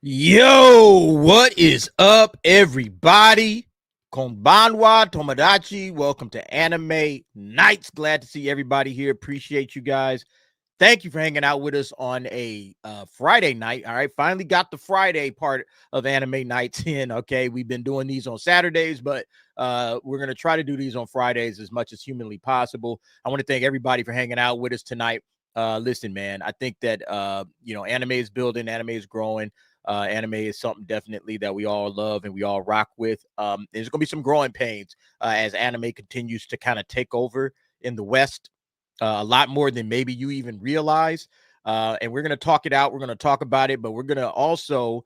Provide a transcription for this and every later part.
Yo, what is up, everybody? Konbanwa, Tomodachi. Welcome to Anime Nights. Glad to see everybody here. Appreciate you guys. Thank you for hanging out with us on a Friday night. All right, finally got the Friday part of Anime Nights in. Okay, we've been doing these on Saturdays, but we're going to try to do these on Fridays as much as humanly possible. I want to thank everybody for hanging out with us tonight. Listen, man, I think that anime is building, anime is growing. Anime is something definitely that we all love and we all rock with. There's going to be some growing pains as anime continues to kind of take over in the West, a lot more than maybe you even realize. And we're going to talk it out. We're going to talk about it, but we're going to also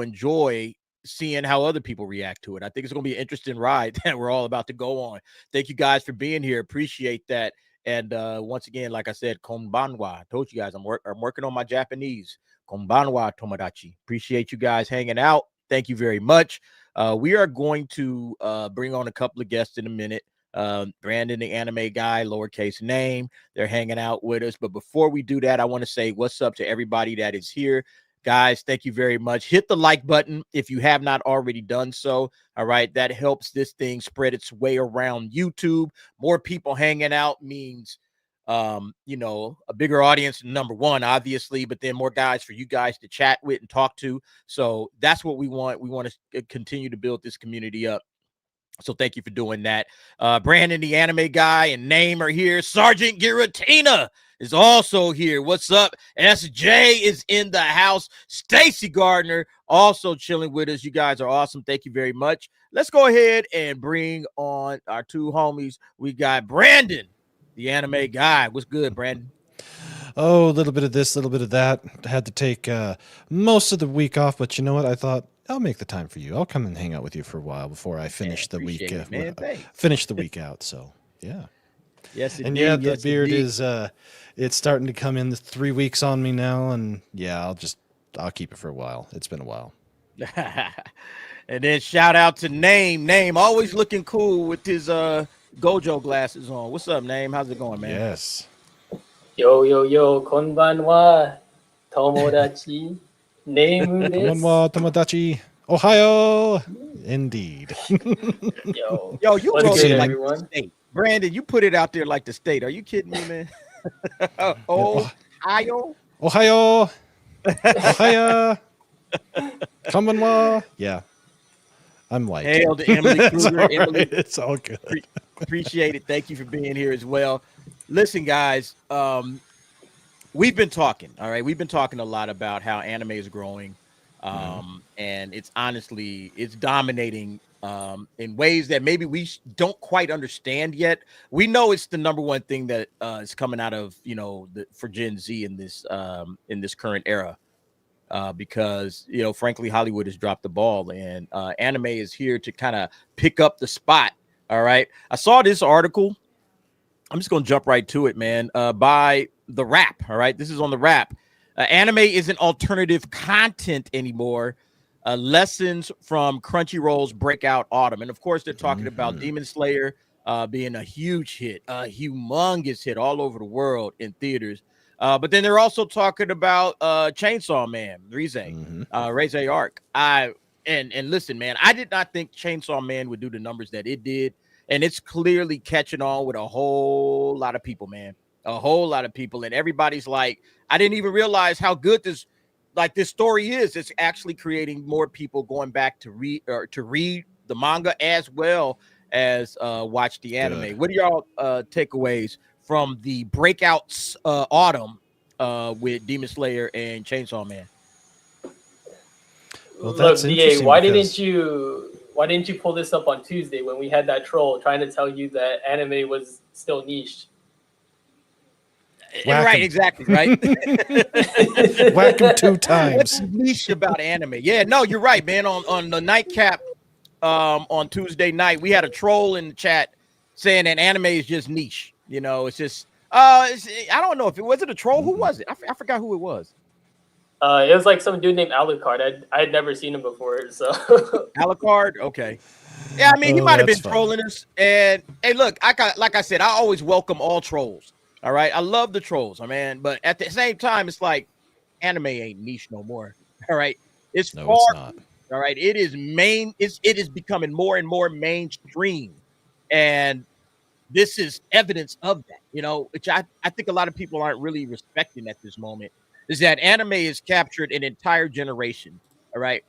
enjoy seeing how other people react to it. I think it's going to be an interesting ride that we're all about to go on. Thank you guys for being here. Appreciate that. And once again, like I said, konbanwa. I told you guys I'm working on my Japanese. Konbanwa, Tomodachi. Appreciate you guys hanging out. Thank you very much. We are going to bring on a couple of guests in a minute. Brandon, the anime guy, lowercase name. They're hanging out with us. But before we do that, I want to say what's up to everybody that is here. Guys, thank you very much. Hit the like button if you have not already done so. All right. That helps this thing spread its way around YouTube. More people hanging out means a bigger audience, number one, obviously, but then more guys for you guys to chat with and talk to. So that's what we want. We want to continue to build this community up. So thank you for doing that. Brandon, the anime guy, and Name are here. Sergeant Giratina is also here. What's up? SJ is in the house. Stacy Gardner also chilling with us. You guys are awesome. Thank you very much. Let's go ahead and bring on our two homies. We got Brandon, the anime guy. What's good, Brandon? Oh, a little bit of this, a little bit of that. I had to take most of the week off, but you know what? I thought I'll make the time for you. I'll come and hang out with you for a while before I finish the week. Finish the week out. So yeah. Yes, and yeah, the beard is it's starting to come in. 3 weeks on me now, and yeah, I'll keep it for a while. It's been a while. And then shout out to Name, always looking cool with his Gojo glasses on. What's up, Name? How's it going, man? Yes. Yo, konbanwa, tomodachi, Name desu. Konbanwa, tomodachi. Ohio. Indeed. Yo, you wrote it like the state. Brandon, you put it out there like the state. Are you kidding me, man? Ohio. Ohio. Konbanwa. Yeah. I'm like, hail to Emily Kruger. Emily, it's all good. Appreciate it. Thank you for being here as well. Listen, guys, we've been talking. All right, we've been talking a lot about how anime is growing, and it's dominating in ways that maybe we don't quite understand yet. We know it's the number one thing that is coming out of for Gen Z in this current era. Because frankly, Hollywood has dropped the ball, and anime is here to kind of pick up the spot. All right, I saw this article. I'm just gonna jump right to it, man. By The Wrap. All right, this is on The Wrap. Anime isn't alternative content anymore. Lessons from Crunchyroll's breakout autumn, and of course, they're talking about Demon Slayer being a huge hit, a humongous hit all over the world in theaters. But then they're also talking about Chainsaw Man, Rize Arc. And listen, man, I did not think Chainsaw Man would do the numbers that it did, and it's clearly catching on with a whole lot of people, man. A whole lot of people, and everybody's like, I didn't even realize how good this story is. It's actually creating more people going back to read the manga as well as watch the anime. Good. What are y'all takeaways from the breakouts autumn with Demon Slayer and Chainsaw Man? Well, that's DA, why didn't you pull this up on Tuesday when we had that troll trying to tell you that anime was still niche? Right, exactly, right. Whack him 2 times. What's niche about anime? Yeah, no, you're right, man. On the nightcap on Tuesday night, we had a troll in the chat saying that anime is just niche. It's just I don't know if it was a troll. Who was it? I forgot who it was. It was like some dude named Alucard. I had never seen him before. So Alucard, okay. Yeah, I mean, he might have been trolling us. And hey, look, like I said, I always welcome all trolls. All right, I love the trolls, man. But at the same time, it's like anime ain't niche no more. All right, it's No, far. it's not. All right, it is it is becoming more and more mainstream, and this is evidence of that. Which I think a lot of people aren't really respecting at this moment. Is that anime has captured an entire generation. All right,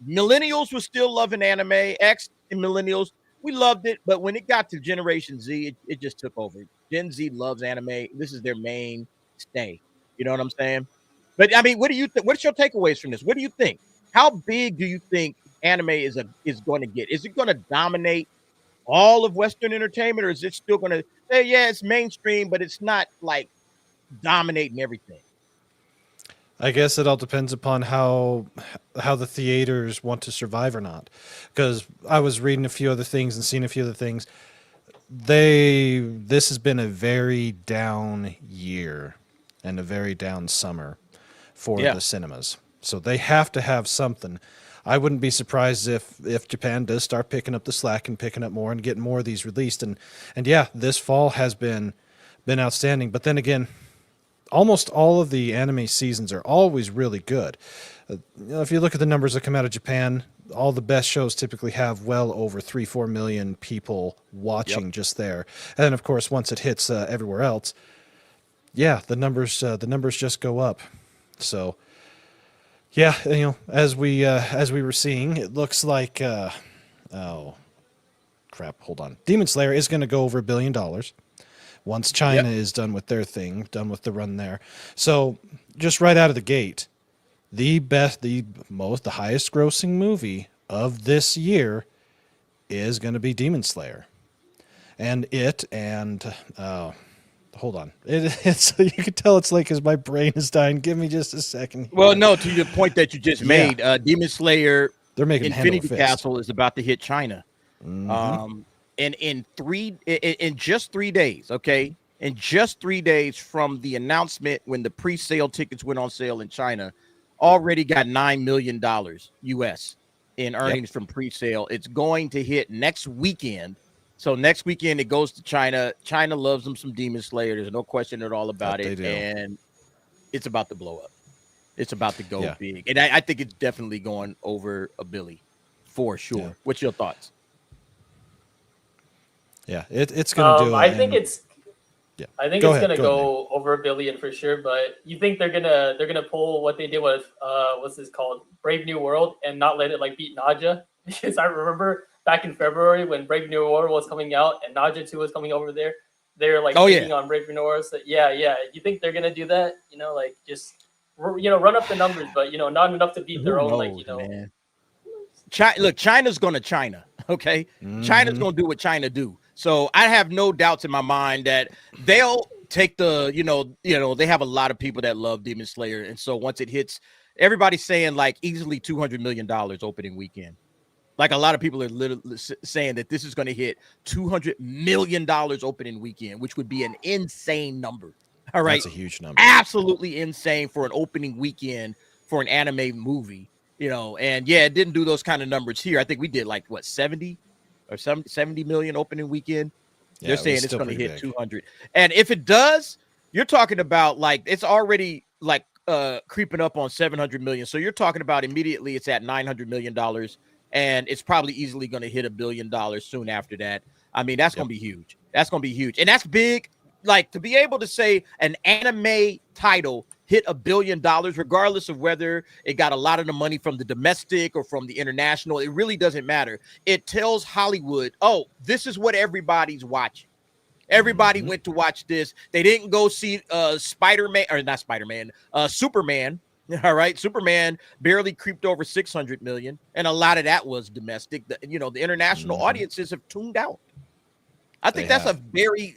millennials were still loving anime. X and millennials, we loved it, but when it got to Generation Z, it just took over. Gen Z loves anime. This is their mainstay. You know what I'm saying? But I mean, what do you what's your takeaways from this? What do you think? How big do you think anime is going to get? Is it going to dominate all of Western entertainment, or is it still going to say, yeah, it's mainstream, but it's not like dominating everything? I guess it all depends upon how the theaters want to survive or not. Because I was reading a few other things and seeing a few other things. This has been a very down year and a very down summer for the cinemas. So they have to have something. I wouldn't be surprised if Japan does start picking up the slack and picking up more and getting more of these released. And yeah, this fall has been outstanding. But then again, almost all of the anime seasons are always really good. If you look at the numbers that come out of Japan, all the best shows typically have well over 3-4 million people watching just there. And then, of course, once it hits everywhere else, yeah, the numbers just go up. So, yeah, as we were seeing, it looks like oh crap, hold on. Demon Slayer is going to go over $1 billion. Once China is done with their thing, done with the run there. So just right out of the gate, the highest grossing movie of this year is going to be Demon Slayer. And hold on. It's you can tell it's late because my brain is dying. Give me just a second here. Well, no, to the point that you just made, Demon Slayer, they're making Infinity Castle is about to hit China. Mm-hmm. And in just 3 days, okay? In just 3 days from the announcement when the pre-sale tickets went on sale in China, already got $9 million US in earnings from pre-sale. It's going to hit next weekend. So next weekend it goes to China. China loves them some Demon Slayer. There's no question at all about it. And it's about to blow up. It's about to go big. And I think it's definitely going over $1 billion for sure. Yeah. What's your thoughts? Yeah, it's going to do. I think it's going to go over $1 billion for sure. But you think they're gonna pull what they did with what's this called, Brave New World, and not let it like beat Naja? Because I remember back in February when Brave New World was coming out and Naja 2 was coming over there, they're like taking on Brave New World. So yeah. You think they're gonna do that? Like just run up the numbers, but not enough to beat their own. Man. China's gonna China. Okay, China's gonna do what China do. So I have no doubts in my mind that they'll take the, they have a lot of people that love Demon Slayer. And so once it hits, everybody's saying like easily $200 million opening weekend. Like a lot of people are literally saying that this is going to hit $200 million opening weekend, which would be an insane number. All right. That's a huge number. Absolutely insane for an opening weekend for an anime movie, and it didn't do those kind of numbers here. I think we did like 70 million opening weekend. They're saying it's going to hit 200. And if it does, you're talking about like it's already like creeping up on 700 million. So you're talking about immediately it's at $900 million, and it's probably easily going to hit $1 billion soon after that. I mean, that's going to be huge. That's going to be huge. And that's big. Like to be able to say an anime title hit $1 billion, regardless of whether it got a lot of the money from the domestic or from the international, it really doesn't matter. It tells Hollywood, oh, this is what everybody's watching. Everybody went to watch this. They didn't go see Superman. All right. Superman barely creeped over 600 million. And a lot of that was domestic. The international audiences have tuned out. I think that's a very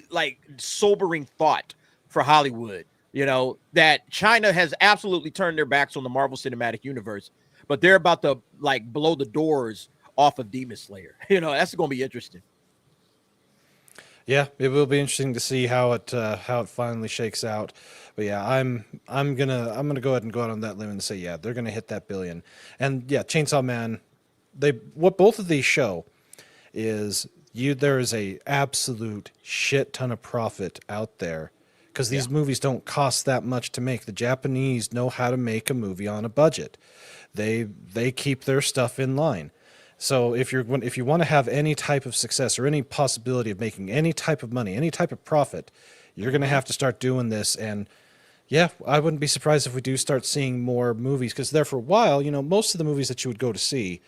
sobering thought for Hollywood. That China has absolutely turned their backs on the Marvel Cinematic Universe, but they're about to blow the doors off of Demon Slayer. That's going to be interesting. Yeah, it will be interesting to see how it finally shakes out. But yeah, I'm gonna go ahead and go out on that limb and say they're gonna hit that $1 billion. And Chainsaw Man, what both of these show is there is a absolute shit ton of profit out there because these movies don't cost that much to make. The Japanese know how to make a movie on a budget. They keep their stuff in line. So if you want to have any type of success or any possibility of making any type of money, any type of profit, you're going to have to start doing this. And yeah, I wouldn't be surprised if we do start seeing more movies, because there for a while, most of the movies that you would go to see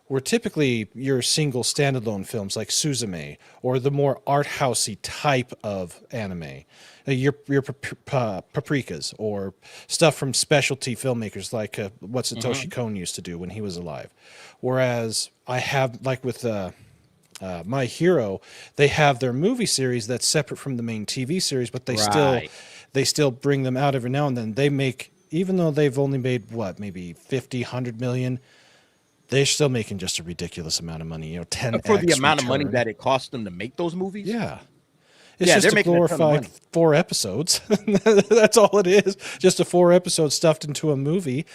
were typically your single standalone films like Suzume, or the more art housey type of anime, your Paprikas, or stuff from specialty filmmakers like what Satoshi Kon used to do when he was alive. Whereas I have, like with My Hero, they have their movie series that's separate from the main TV series, but they still bring them out every now and then. They make, even though they've only made maybe 50, 100 million, they're still making just a ridiculous amount of money, 10x for the amount of money that it costs them to make those movies. Yeah. It's just a glorified 4 episodes. That's all it is. Just a 4 episodes stuffed into a movie.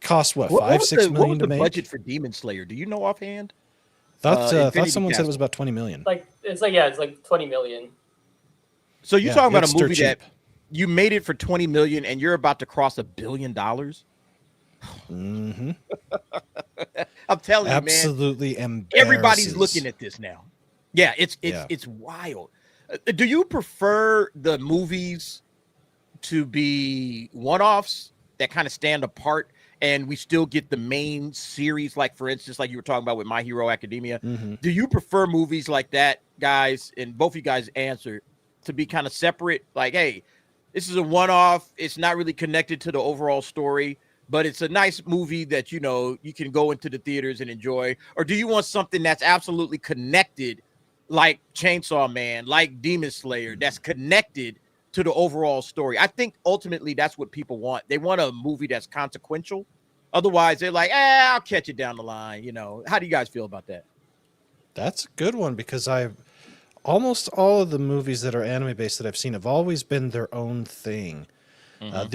Cost what, $5-6 million to make? What was the budget for Demon Slayer? Do you know offhand? Thought someone said it was about 20 million. It's like 20 million. So you're talking about a movie that you made it for 20 million and you're about to cross $1 billion? Mm-hmm. I'm telling you, man. Absolutely embarrassing. Everybody's looking at this now. Yeah, it's wild. Do you prefer the movies to be one-offs that kind of stand apart, and we still get the main series, like, for instance, like you were talking about with My Hero Academia? Mm-hmm. Do you prefer movies like that, guys, and both of you guys answer, to be kind of separate? Like, hey, this is a one-off. It's not really connected to the overall story, but it's a nice movie that, you can go into the theaters and enjoy. Or do you want something that's absolutely connected, like Chainsaw Man, like Demon Slayer, that's connected to the overall story? I think ultimately that's what people want. They want a movie that's consequential. Otherwise, they're like, I'll catch it down the line. How do you guys feel about that? That's a good one, because almost all of the movies that are anime based that I've seen have always been their own thing. Mm-hmm.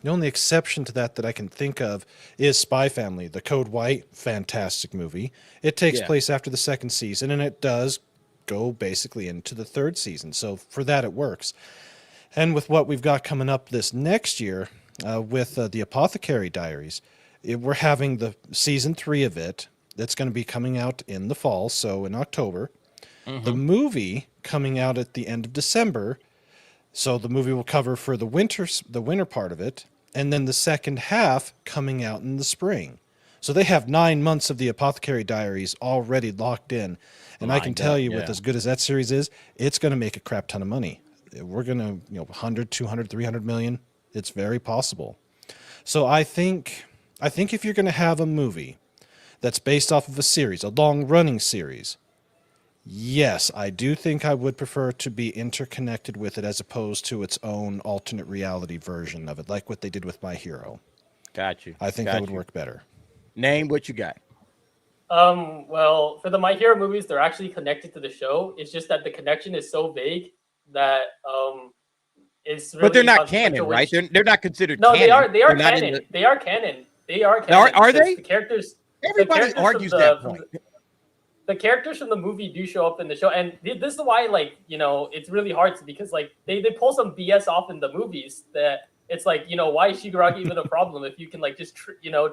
The only exception to that I can think of is Spy Family, the Code White, fantastic movie. It takes place after the 2nd season, and it does go basically into the 3rd season. So for that, it works. And with what we've got coming up this next year with the Apothecary Diaries, we're having the season 3 of it. That's going to be coming out in the fall, so in October. Mm-hmm. The movie coming out at the end of December. So the movie will cover for the winter part of it, and then the second half coming out in the spring. So they have 9 months of the Apothecary Diaries already locked in. And I can tell you, with as good as that series is, it's going to make a crap ton of money. We're going to, 100, 200, 300 million. It's very possible. So I think if you're going to have a movie that's based off of a series, a long-running series, yes, I do think I would prefer to be interconnected with it as opposed to its own alternate reality version of it, like what they did with My Hero. Got you. I think that would work better. Name what you got. Well, for the My Hero movies, they're actually connected to the show. It's just that the connection is so vague that it's really. But they're not canon, right? They're not considered. No, canon. They are canon. They are canon. They are canon. Are they? The characters. Everybody argues that point. The characters from the movie do show up in the show, and this is why, it's really hard because, they pull some BS off in the movies that it's like, why is Shigaraki even a problem if you can,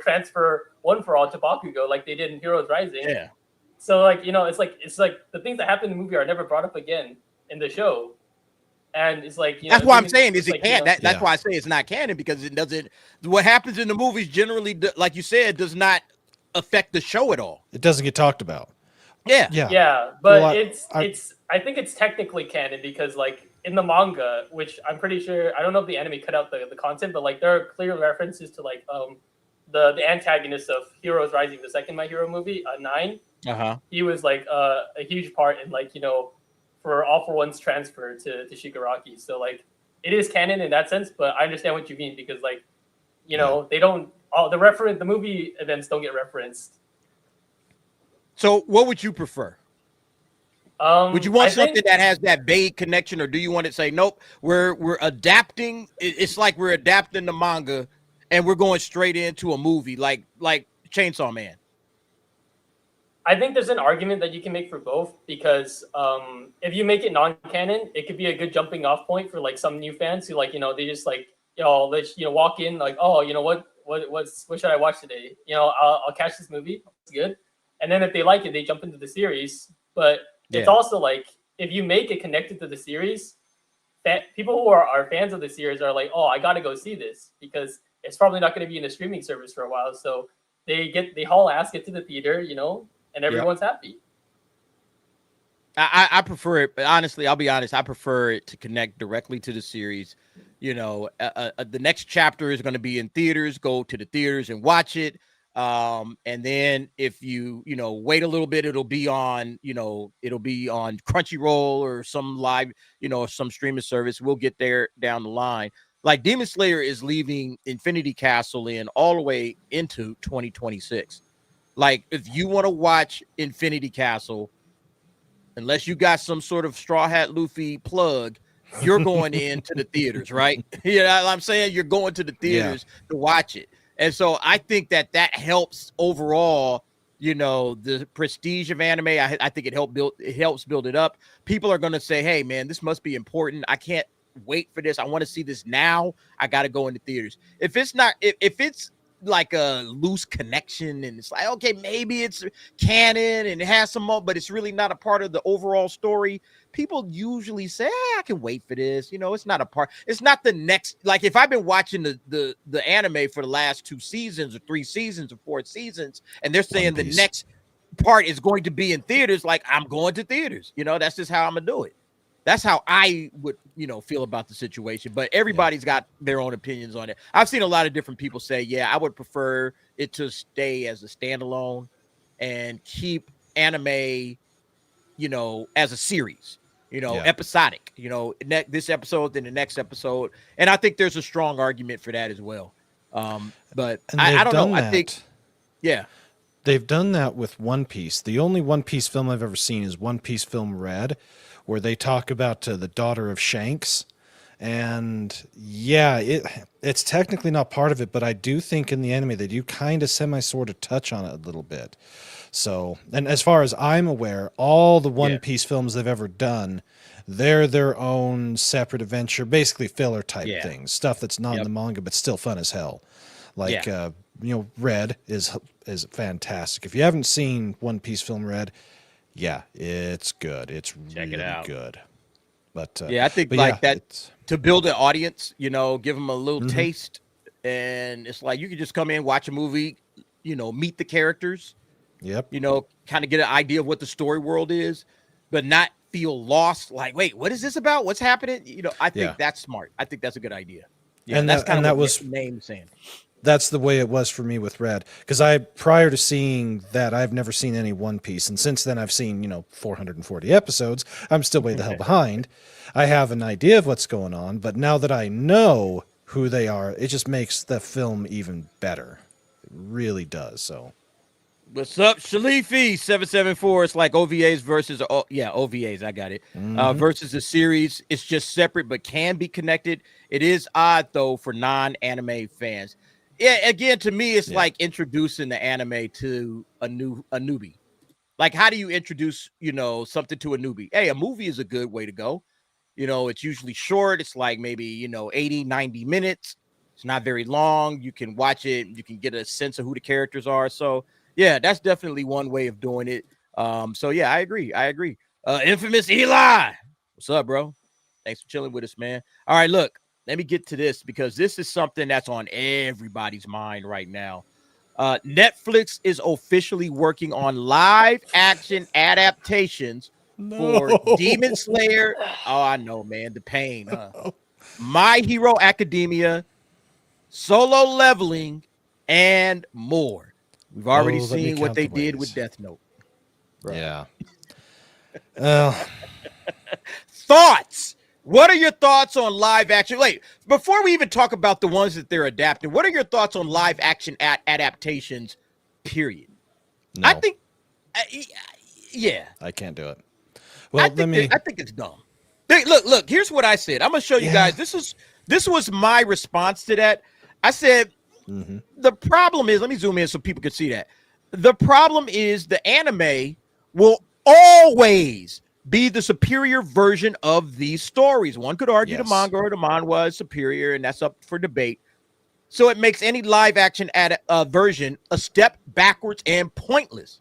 transfer One for All to Bakugo like they did in Heroes Rising? Yeah. So, it's like the things that happen in the movie are never brought up again in the show. And it's like, that's why I'm saying, is it canon? That's why I say it's not canon, because it doesn't, what happens in the movies generally, like you said, does not affect the show at all. It doesn't get talked about. Yeah, but I think it's technically canon because, in the manga, which I'm pretty sure, I don't know if the anime cut out the content, but there are clear references to the antagonist of Heroes Rising, the second My Hero movie, 9. He was a huge part in for All for One's transfer to Shigaraki. So it is canon in that sense, but I understand what you mean because they don't the movie events don't get referenced. So what would you prefer? Would you want something that has that vague connection, or do you want to say, nope, we're adapting? It's like we're adapting the manga and we're going straight into a movie like Chainsaw Man. I think there's an argument that you can make for both because if you make it non-canon, it could be a good jumping off point for like some new fans who like, you know, they just like, walk in like, oh, you know what should I watch today? You know, I'll catch this movie. It's good. And then if they like it, they jump into the series. But it's also like, if you make it connected to the series, that people who are fans of the series are like, oh, I got to go see this because it's probably not going to be in a streaming service for a while. So they haul ass, get to the theater, you know, and everyone's happy. I prefer it, but honestly, I'll be honest. I prefer it to connect directly to the series. You know, the next chapter is going to be in theaters. Go to the theaters and watch it. And then if you wait a little bit, it'll be on Crunchyroll or some live, some streaming service. We'll get there down the line. Like Demon Slayer is leaving Infinity Castle in all the way into 2026. Like if you want to watch Infinity Castle, unless you got some sort of Straw Hat Luffy plug, you're going into the theaters, right? You know what I'm saying? You're going to the theaters to watch it. And so I think that helps overall, the prestige of anime. I think it helps build it up. People are going to say, hey, man, this must be important. I can't wait for this. I want to see this now. I got to go into theaters. If it's like a loose connection and it's like, okay, maybe it's canon and it has some more, but it's really not a part of the overall story, people usually say, I can wait for this. It's not a part. It's not the next. Like if I've been watching the anime for the last 2 seasons or 3 seasons or 4 seasons, and they're saying the next part is going to be in theaters, like I'm going to theaters. That's just how I'm gonna do it. That's how I would, feel about the situation. But everybody's got their own opinions on it. I've seen a lot of different people say, I would prefer it to stay as a standalone and keep anime, as a series, episodic, this episode, then the next episode. And I think there's a strong argument for that as well. But I don't know. I think, they've done that with One Piece. The only One Piece film I've ever seen is One Piece Film Red, where they talk about the daughter of Shanks. And it's technically not part of it, but I do think in the anime they do kind of sort of touch on it a little bit. So, and as far as I'm aware, all the One Piece films they've ever done, they're their own separate adventure, basically filler type things, stuff that's not in the manga, but still fun as hell. Like, Red is fantastic. If you haven't seen One Piece Film Red, it's good. It's really good. But I think that to build an audience, give them a little taste, and it's like you can just come in, watch a movie, meet the characters, kind of get an idea of what the story world is, but not feel lost. Like, wait, what is this about? What's happening? I think that's smart. I think that's a good idea. Yeah, and that's kind of what the name saying. That's the way it was for me with Red, because prior to seeing that, I've never seen any One Piece, and since then I've seen 440 episodes. I'm still way the hell behind. I have an idea of what's going on, but now that I know who they are, it just makes the film even better. It really does. So, what's up, Shalifi 774? It's like OVAs versus OVAs. I got it. Versus the series. It's just separate, but can be connected. It is odd though for non-anime fans. Yeah, again, to me, it's like introducing the anime to a newbie. Like, how do you introduce, something to a newbie? Hey, a movie is a good way to go. It's usually short. It's like maybe, 80, 90 minutes. It's not very long. You can watch it. You can get a sense of who the characters are. So, that's definitely one way of doing it. I agree. Infamous Eli. What's up, bro? Thanks for chilling with us, man. All right, look. Let me get to this because this is something that's on everybody's mind right now. Netflix is officially working on live action adaptations for Demon Slayer. Oh, I know, man. The pain. My Hero Academia, Solo Leveling, and more. We've already seen what they did with Death Note. Bro. Yeah. Thoughts? What are your thoughts on live action? Wait, before we even talk about the ones that they're adapting, what are your thoughts on live action adaptations, period? No. I think, I can't do it. Well, I think it's dumb. Look, here's what I said. I'm going to show you guys. This was my response to that. I said, the problem is, let me zoom in so people can see that. The problem is the anime will always be the superior version of these stories. One could argue the manga or the manhwa is superior, and that's up for debate. So it makes any live action version a step backwards and pointless.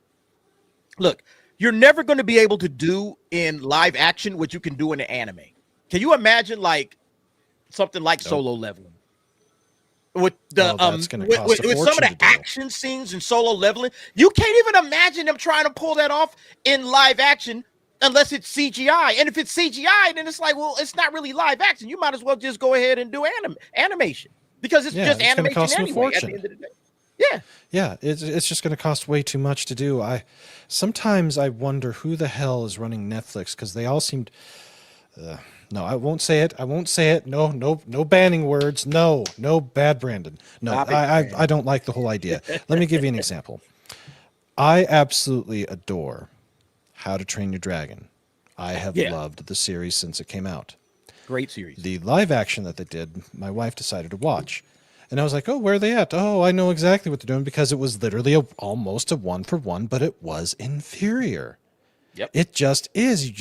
Look, you're never going to be able to do in live action what you can do in the anime. Can you imagine like something like Solo Leveling? With the with some of the action scenes in Solo Leveling, you can't even imagine them trying to pull that off in live action unless it's CGI. And if it's CGI, then it's like, well, it's not really live action. You might as well just go ahead and do animation because it's just animation cost anyway. At the end of the day. Yeah, it's just going to cost way too much to do. Sometimes I wonder who the hell is running Netflix, because they all seem. No, I won't say it. No banning words. No, bad Brandon. No, I don't like the whole idea. Let me give you an example. I absolutely adore How to Train Your Dragon. I have loved the series since it came out. Great series. The live action that they did, my wife decided to watch. And I was like, oh, where are they at? Oh, I know exactly what they're doing, because it was literally almost a 1-for-1, but it was inferior. Yep. It just is. You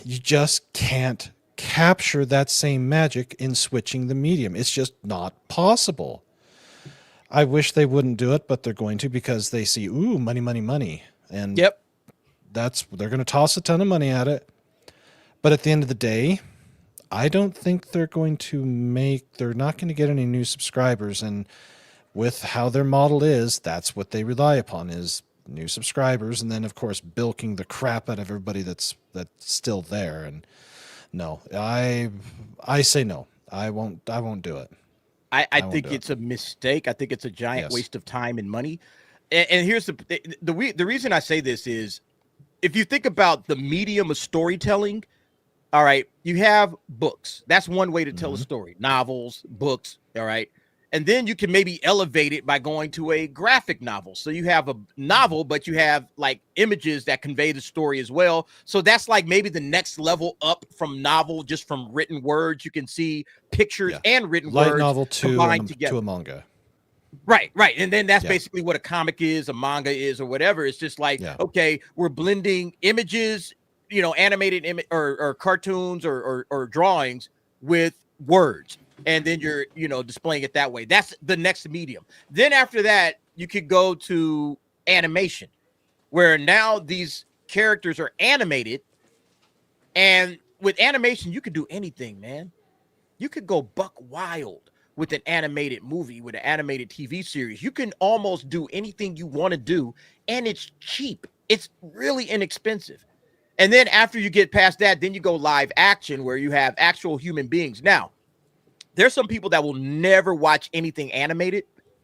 just can't capture that same magic in switching the medium. It's just not possible. I wish they wouldn't do it, but they're going to, because they see, ooh, money. And they're going to toss a ton of money at it. But at the end of the day, I don't think they're not going to get any new subscribers. And with how their model is, that's what they rely upon, is new subscribers, and then of course bilking the crap out of everybody that's still there. And no, I say no. I won't do it. I think it's a mistake. I think it's a giant waste of time and money. And here's the reason I say this is, if you think about the medium of storytelling, all right, you have books. That's one way to tell a story. Novels, books, all right. And then you can maybe elevate it by going to a graphic novel. So you have a novel, but you have like images that convey the story as well. So that's like maybe the next level up from novel, just from written words. You can see pictures and written light words novel combined together. To a manga. Right. And then that's basically what a comic is, a manga is, or whatever. It's just like, okay, we're blending images, animated or cartoons or drawings with words. And then you're, displaying it that way. That's the next medium. Then after that, you could go to animation, where now these characters are animated. And with animation, you could do anything, man. You could go buck wild with an animated movie, with an animated TV series. You can almost do anything you want to do, and it's cheap. It's really inexpensive. And then after you get past that, then you go live action, where you have actual human beings. Now, there's some people that will never watch anything animated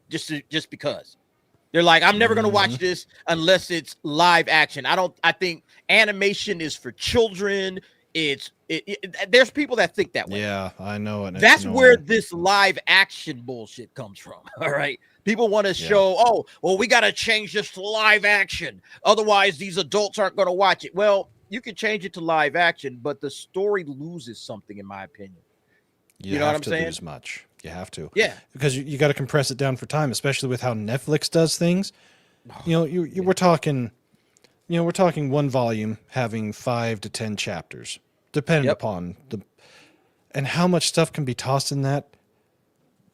just because. They're like, I'm never going to watch this unless it's live action. I think animation is for children. There's people that think that way. Yeah, I know it. That's where this live action bullshit comes from. All right. People want to show, we got to change this to live action. Otherwise, these adults aren't going to watch it. Well, you can change it to live action, but the story loses something, in my opinion. You know what I'm saying? Lose much. You have to. Yeah. Because you got to compress it down for time, especially with how Netflix does things. We're talking one volume having 5 to 10 chapters, depending upon and how much stuff can be tossed in that.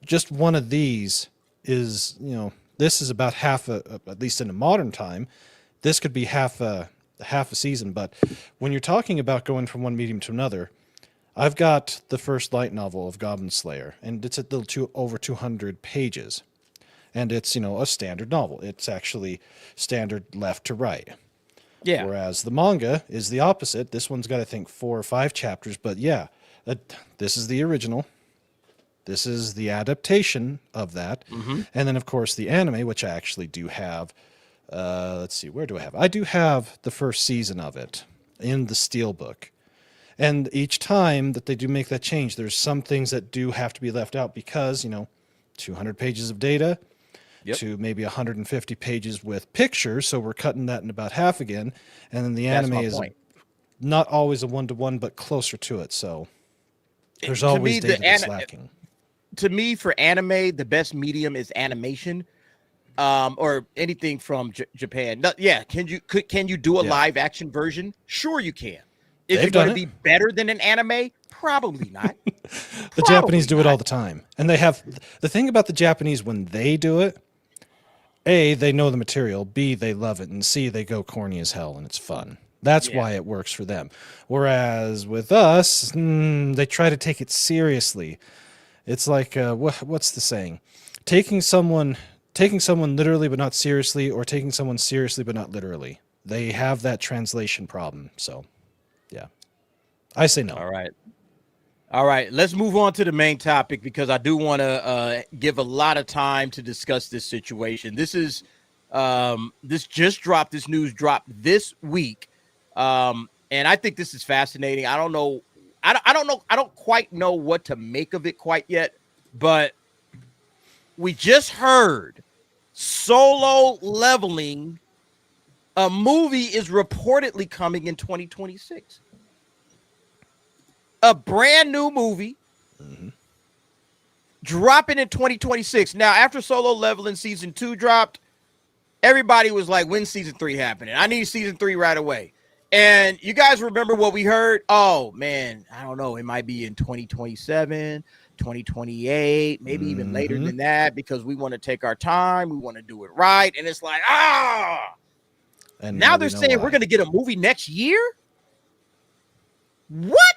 Just one of these is, this is about half at least in a modern time, this could be half a season. But when you're talking about going from one medium to another, I've got the first light novel of Goblin Slayer, and it's a little over 200 pages. And it's, a standard novel. It's actually standard left to right. Yeah. Whereas the manga is the opposite. This one's got, I think, 4 or 5 chapters. But this is the original. This is the adaptation of that. And then, of course, the anime, which I actually do have. Let's see, where do I have? I do have the first season of it in the Steelbook. And each time that they do make that change, there's some things that do have to be left out because, 200 pages of data to maybe 150 pages with pictures. So we're cutting that in about half again. And then the anime is not always a 1-to-1, but closer to it. So there's always data that's lacking. To me, for anime, the best medium is animation, or anything from Japan. No, yeah, can you do a live action version? Sure, you can. Is it going to be better than an anime? Probably not. The Japanese do it all the time, and they have the thing about the Japanese when they do it. A, they know the material. B, they love it, and C, they go corny as hell, and it's fun. That's why it works for them. Whereas with us, they try to take it seriously. It's like what's the saying? Taking someone literally but not seriously, or taking someone seriously but not literally. They have that translation problem. So, yeah, I say no. All right. Let's move on to the main topic because I do want to give a lot of time to discuss this situation. This is this just dropped. This news dropped this week, and I think this is fascinating. I don't know. I don't quite know what to make of it quite yet, but we just heard Solo Leveling, a movie, is reportedly coming in 2026. A brand new movie dropping in 2026. Now, after Solo Leveling season 2 dropped, everybody was like, when's season 3 happening? I need season 3 right away. And you guys remember what we heard? Oh, man, I don't know. It might be in 2027, 2028, maybe even later than that, because we want to take our time. We want to do it right. And it's like, And now they're saying we're going to get a movie next year? What?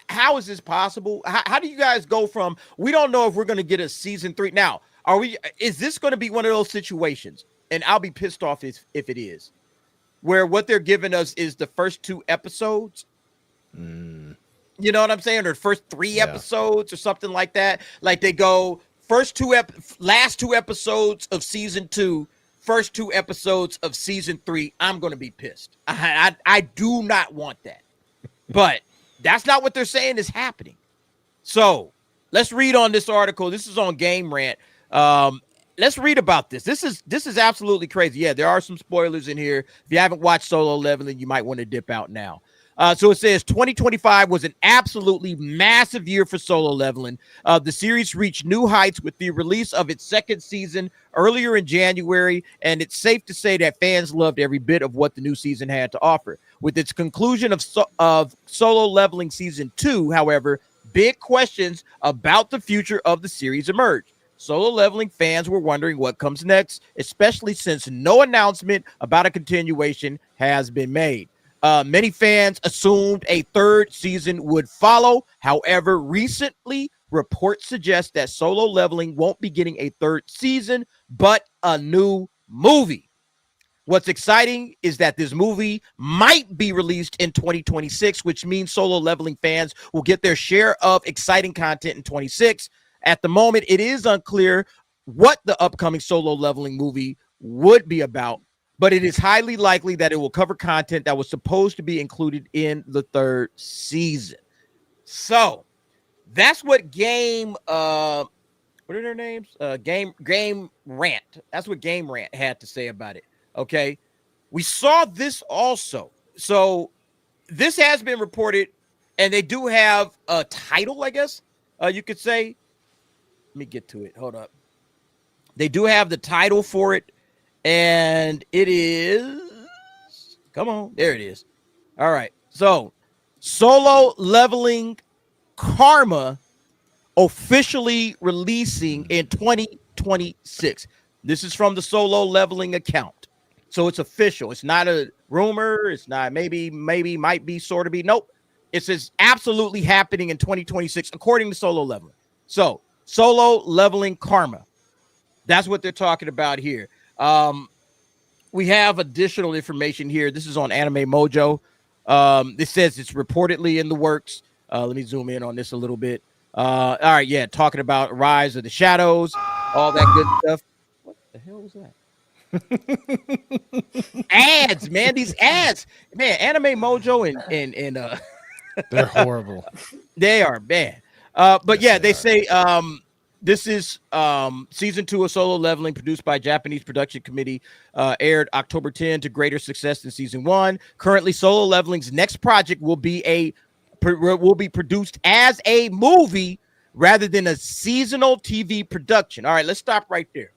How is this possible? How do you guys go from, we don't know if we're going to get a season 3. Now, is this going to be one of those situations? And I'll be pissed off if it is, where what they're giving us is the first 2 episodes. You know what I'm saying? Or the first 3 episodes or something like that. Like they go last 2 episodes of season 2, first 2 episodes of season 3. I'm going to be pissed. I do not want that. But that's not what they're saying is happening. So let's read on this article. This is on Game Rant. Let's read about this. This is absolutely crazy. Yeah, there are some spoilers in here. If you haven't watched Solo Leveling, you might want to dip out now. So it says 2025 was an absolutely massive year for Solo Leveling. The series reached new heights with the release of its 2nd season earlier in January, and it's safe to say that fans loved every bit of what the new season had to offer. With its conclusion of Solo Leveling Season 2, however, big questions about the future of the series emerged. Solo Leveling fans were wondering what comes next, especially since no announcement about a continuation has been made. Many fans assumed a 3rd season would follow. However, recently, reports suggest that Solo Leveling won't be getting a 3rd season, but a new movie. What's exciting is that this movie might be released in 2026, which means Solo Leveling fans will get their share of exciting content in 26. At the moment, it is unclear what the upcoming Solo Leveling movie would be about, but it is highly likely that it will cover content that was supposed to be included in the 3rd season. So that's what what are their names? Game Rant. That's what Game Rant had to say about it. Okay. We saw this also. So this has been reported, and they do have a title, I guess you could say. Let me get to it. Hold up. They do have the title for it, and it is, come on, there it is. All right. So Solo Leveling Karma officially releasing in 2026. This is from the Solo Leveling account. So it's official. It's not a rumor. It's not maybe, might be, sort of be. Nope. It says absolutely happening in 2026, according to Solo Leveling. So Solo Leveling Karma. That's what they're talking about here. We have additional information here. This is on Anime Mojo. It says it's reportedly in the works. Let me zoom in on this a little bit. All right. Yeah. Talking about Rise of the Shadows, all that good stuff. What the hell was that? Ads, man. These ads, man. Anime Mojo and they're horrible. They are bad. But yes, they say this is season 2 of Solo Leveling, produced by Japanese production committee, aired October 10 to greater success than season 1. Currently, Solo Leveling's next project will be produced as a movie rather than a seasonal TV production. All right, let's stop right there.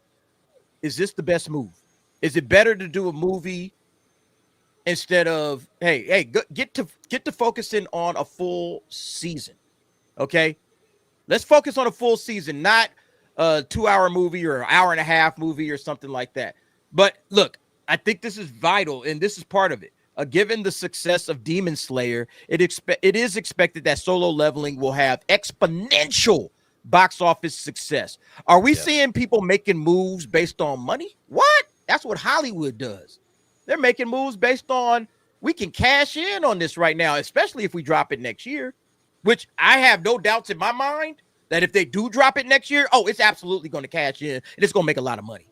is this the best move? Is it better to do a movie instead of get to focusing on a full season? Okay, let's focus on a full season, not a 2-hour movie or an hour and a half movie or something like that. But look, I think this is vital, and this is part of it. Given the success of Demon Slayer, it is expected that Solo Leveling will have exponential box office success. Are we seeing people making moves based on money? What? That's what Hollywood does. They're making moves based on, we can cash in on this right now, especially if we drop it next year, which I have no doubts in my mind that if they do drop it next year, it's absolutely going to cash in and it's going to make a lot of money.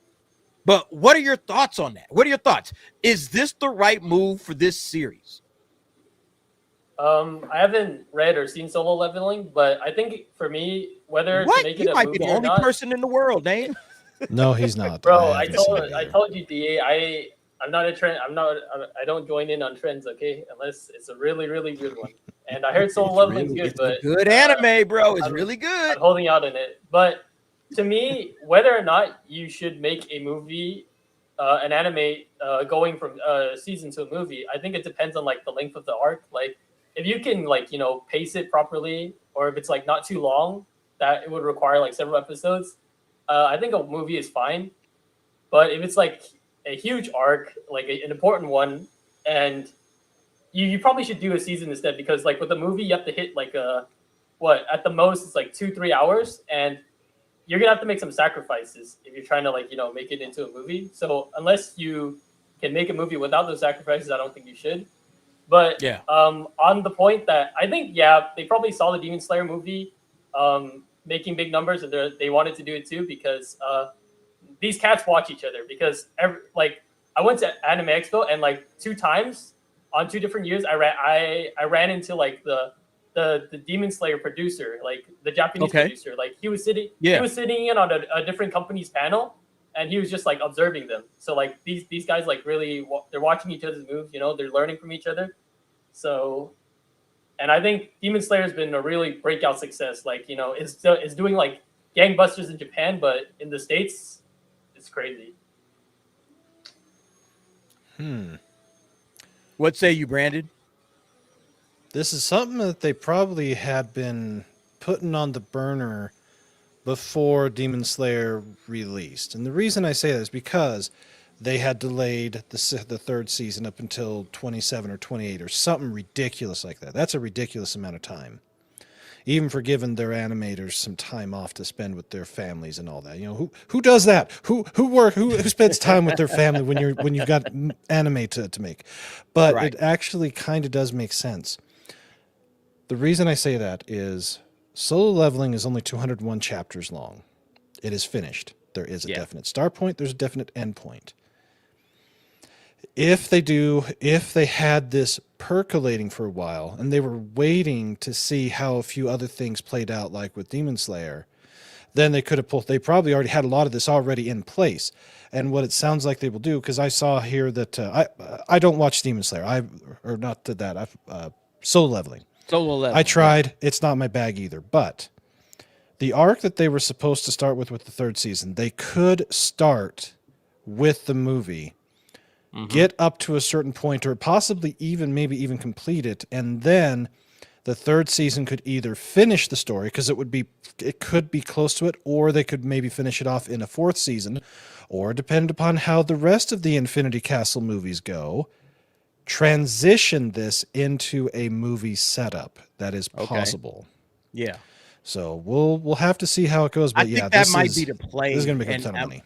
But what are your thoughts on that? What are your thoughts? Is this the right move for this series? I haven't read or seen Solo Leveling, but I think for me, whether to make it a movie or not, you might be the only person in the world, Dane. No, he's not. Bro, I told you, DA, I'm not a trend. I don't join in on trends, okay? Unless it's a really, really good one. And I heard Solo Leveling's good, but good anime, bro. It's really good. I'm holding out on it, but to me, whether or not you should make a movie, an anime, going from season to a movie, I think it depends on like the length of the arc. Like, if you can pace it properly, or if it's like not too long, that it would require like several episodes. I think a movie is fine, but if it's like a huge arc, like an important one, and you probably should do a season instead, because like with a movie, you have to hit like at the most it's like 2-3 hours, and you're gonna have to make some sacrifices if you're trying to make it into a movie. So unless you can make a movie without those sacrifices, I don't think you should. But on the point that I think they probably saw the Demon Slayer movie making big numbers, and they wanted to do it too, because these cats watch each other. Because I went to Anime Expo, and like 2 times on 2 different years, I ran into like the Demon Slayer producer, like the Japanese producer. Like he was sitting in on a different company's panel, and he was just like observing them. So like these guys like really they're watching each other's moves. They're learning from each other. So, and I think Demon Slayer has been a really breakout success. Like it's doing like gangbusters in Japan, but in the States, it's crazy. What say you, Brandon? This is something that they probably had been putting on the burner before Demon Slayer released. And the reason I say that is because they had delayed the 3rd season up until 27 or 28 or something ridiculous like that. That's a ridiculous amount of time. Even for giving their animators some time off to spend with their families and all that. Who does that? Who spends time with their family when you've got anime to make? But It actually kind of does make sense. The reason I say that is Solo Leveling is only 201 chapters long. It is finished. There is a definite start point. There's a definite end point. If they had this percolating for a while, and they were waiting to see how a few other things played out, like with Demon Slayer, then they could have they probably already had a lot of this already in place. And what it sounds like they will do, because I saw here that I don't watch Demon Slayer. Solo Leveling. Solo Leveling. I tried. It's not my bag either. But the arc that they were supposed to start with the 3rd season, they could start with the movie, get up to a certain point, or possibly maybe even complete it, and then the 3rd season could either finish the story, because it could be close to it, or they could maybe finish it off in a 4th season, or depending upon how the rest of the Infinity Castle movies go, transition this into a movie setup. That is possible. Yeah. So we'll have to see how it goes. But I think that might be the play. This is going to make a ton of money.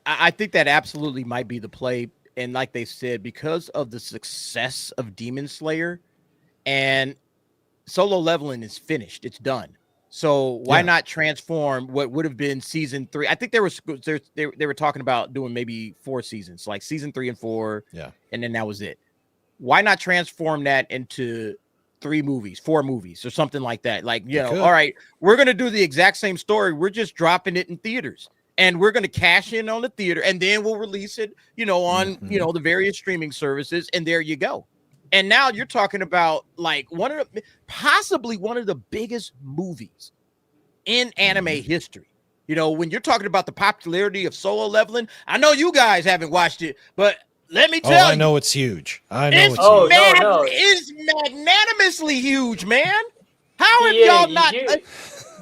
I think that absolutely might be the play. And like they said, because of the success of Demon Slayer, and Solo Leveling is finished, it's done. So why not transform what would have been season 3? I think they were talking about doing maybe 4 seasons, like season 3 and 4. Yeah. And then that was it. Why not transform that into 3 movies, 4 movies, or something like that? Like, all right, we're going to do the exact same story. We're just dropping it in theaters, and we're going to cash in on the theater, and then we'll release it, on, the various streaming services. And there you go. And now you're talking about like possibly one of the biggest movies in anime history. You know, when you're talking about the popularity of Solo Leveling, I know you guys haven't watched it, but let me tell you. I know it's huge. I know it's huge. It's magnanimously huge, man. How have y'all not...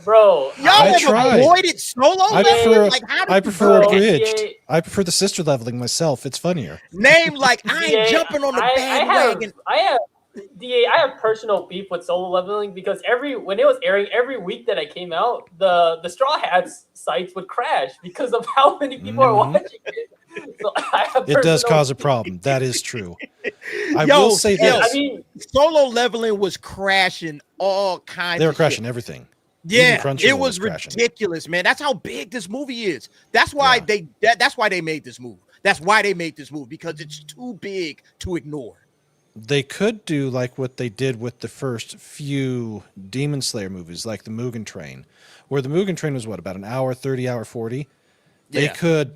Bro, y'all have avoided Solo leveling? I prefer abridged. I prefer the sister leveling myself. It's funnier. Name like I ain't jumping on the bandwagon. I have personal beef with Solo leveling because when it was airing, every week that I came out, the Straw Hats sites would crash because of how many people are watching it. So it does cause a problem. That is true. I will say this. I mean, Solo leveling was crashing all kinds. They were crashing everything. Yeah, it was ridiculous, man. That's how big this movie is. That's why that's why they made this move. That's why they made this move, because it's too big to ignore. They could do like what they did with the first few Demon Slayer movies, like the Mugen Train, where the Mugen Train was about an hour 30, hour 40. They could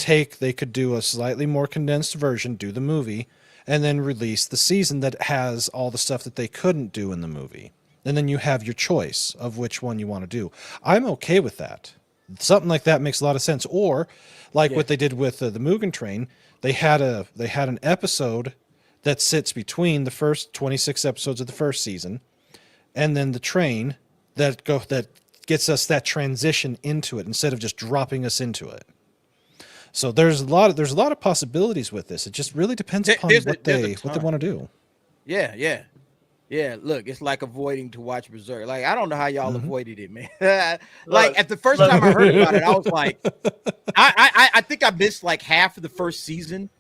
do a slightly more condensed version, do the movie, and then release the season that has all the stuff that they couldn't do in the movie. And then you have your choice of which one you want to do. I'm okay with that. Something like that makes a lot of sense. Or like what they did with the Mugen Train, they had an episode that sits between the first 26 episodes of the first season and then the train that gets us that transition into it instead of just dropping us into it. So there's a lot of possibilities with this. It just really depends upon what they want to do. Yeah, look, it's like avoiding to watch Berserk. Like, I don't know how y'all avoided it, man. Like, at the first time I heard about it, I was like, I think I missed like half of the first season.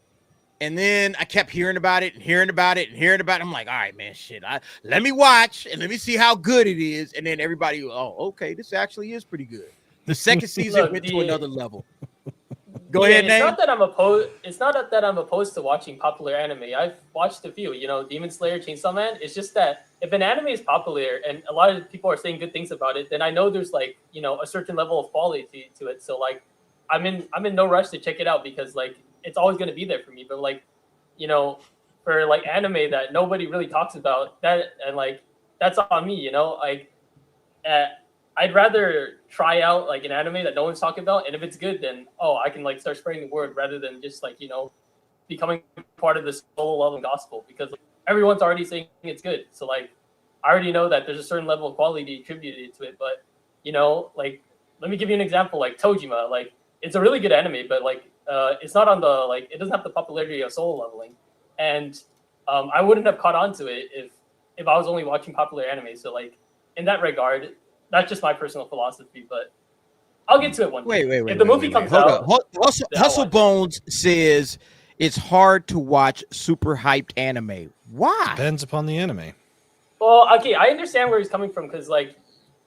And then I kept hearing about it. I'm like, all right, man, shit. Let me watch and let me see how good it is. And then everybody, okay, this actually is pretty good. The second season went to another level. Go ahead, Nate. It's not that I'm opposed to watching popular anime. I've watched a few, Demon Slayer, Chainsaw Man. It's just that if an anime is popular and a lot of people are saying good things about it, then I know there's like, a certain level of quality to it. So like, I'm in no rush to check it out because like it's always going to be there for me. But like, for like anime that nobody really talks about, that and like that's on me. Like. I'd rather try out like an anime that no one's talking about, and if it's good, then I can like start spreading the word rather than just like becoming part of this solo leveling gospel because like, everyone's already saying it's good. So like I already know that there's a certain level of quality attributed to it, but like let me give you an example. Like Tojima, like it's a really good anime, but like it's not on the like it doesn't have the popularity of solo leveling, and I wouldn't have caught on to it if I was only watching popular anime. So like in that regard. That's just my personal philosophy, but I'll get to it one day. Wait. If the movie comes out, Hustle Bones says it's hard to watch super hyped anime. Why? Depends upon the anime. Well, okay, I understand where he's coming from because like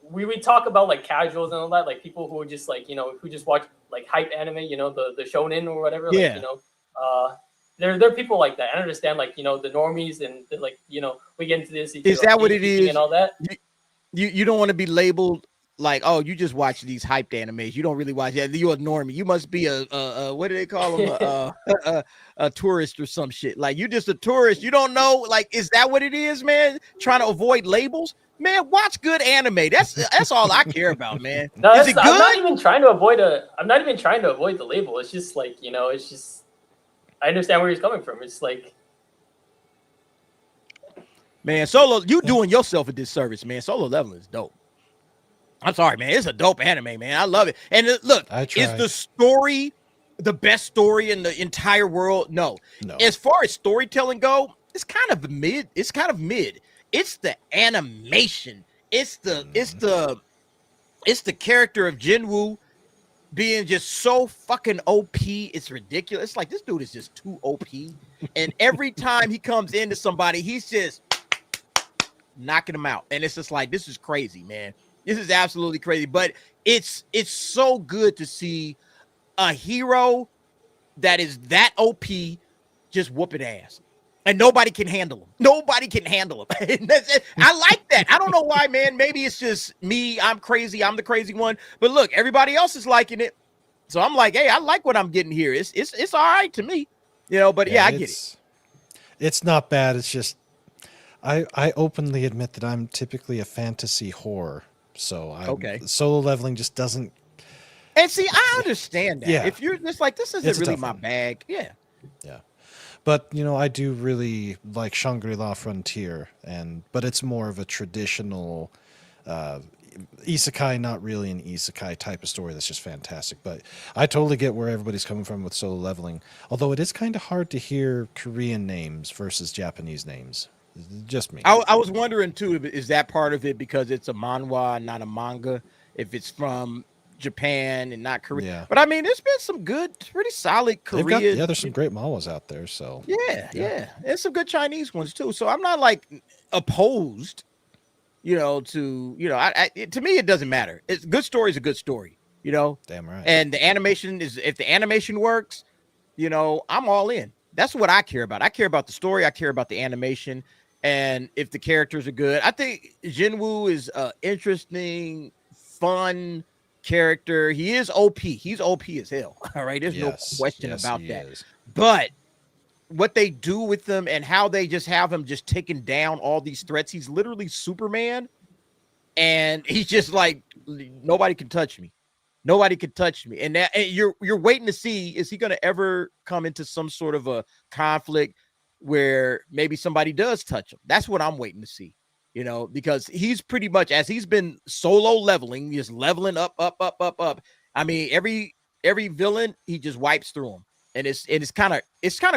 we talk about like casuals and all that, like people who just like who just watch like hype anime, the shonen or whatever. Yeah. Like, there are people like that. I understand like the normies and like we get into this. Is that what it is? And all that. You don't want to be labeled like, oh, you just watch these hyped animes. You don't really watch that. You're a normie. You must be a what do they call them? A tourist or some shit. Like you just a tourist. You don't know. Like, is that what it is, man? Trying to avoid labels, man. Watch good anime. That's all I care about, man. No, is it good? I'm not even trying to avoid the label. It's just like it's just. I understand where he's coming from. It's like. Man, Solo, you doing yourself a disservice, man. Solo Leveling is dope. I'm sorry, man. It's a dope anime, man. I love it. And look, is the story the best story in the entire world? No. As far as storytelling go, it's kind of mid. It's the animation. It's the character of Jinwoo being just so fucking OP. It's ridiculous. It's like this dude is just too OP. And every time he comes into somebody, he's just knocking them out. And it's just like, this is crazy, man. This is absolutely crazy. But it's so good to see a hero that is that OP just whooping ass. And nobody can handle him. Nobody can handle him. I like that. I don't know why, man. Maybe it's just me. I'm crazy. I'm the crazy one. But look, everybody else is liking it. So I'm like, hey, I like what I'm getting here. It's all right to me. But yeah, I get it. It's not bad. It's just I openly admit that I'm typically a fantasy whore. So Solo Leveling just doesn't And see, I understand that. Yeah. If you're just like, this isn't really my bag. Yeah. Yeah. But, I do really like Shangri-La Frontier, but it's more of a traditional isekai, not really an isekai type of story that's just fantastic. But I totally get where everybody's coming from with Solo Leveling, although it is kind of hard to hear Korean names versus Japanese names. Just me. I was wondering, too, is that part of it because it's a manhwa, not a manga? If it's from Japan and not Korea. Yeah. But I mean, there's been some good, pretty solid Korean. There's some great manhwas out there. So yeah. There's some good Chinese ones too. So I'm not like opposed, to to me it doesn't matter. It's good story is a good story, Damn right. And the animation if the animation works, I'm all in. That's what I care about. I care about the story. I care about the animation, and if the characters are good. I think Jinwoo is interesting, fun character. He is OP. He's OP as hell. All right. There's no question about that. Is. But what they do with them and how they just have him just taking down all these threats. He's literally Superman. And he's just like, nobody can touch me. Nobody can touch me. And you're waiting to see, is he going to ever come into some sort of a conflict where maybe somebody does touch him? That's what I'm waiting to see. Because he's pretty much, as he's been solo leveling, just leveling up. I mean, every villain, he just wipes through them. And it's kind of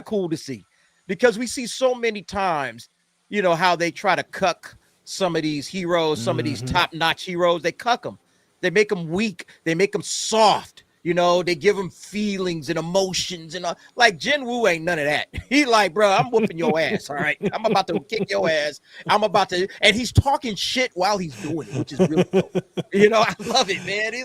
cool to see, because we see so many times, how they try to cuck some of these heroes, some of these top-notch heroes. They cuck them. They make them weak. They make them soft. They give him feelings and emotions, and like Jinwoo ain't none of that. He like, bro, I'm whooping your ass. All right, I'm about to kick your ass. And he's talking shit while he's doing it, which is really dope. I love it, man. He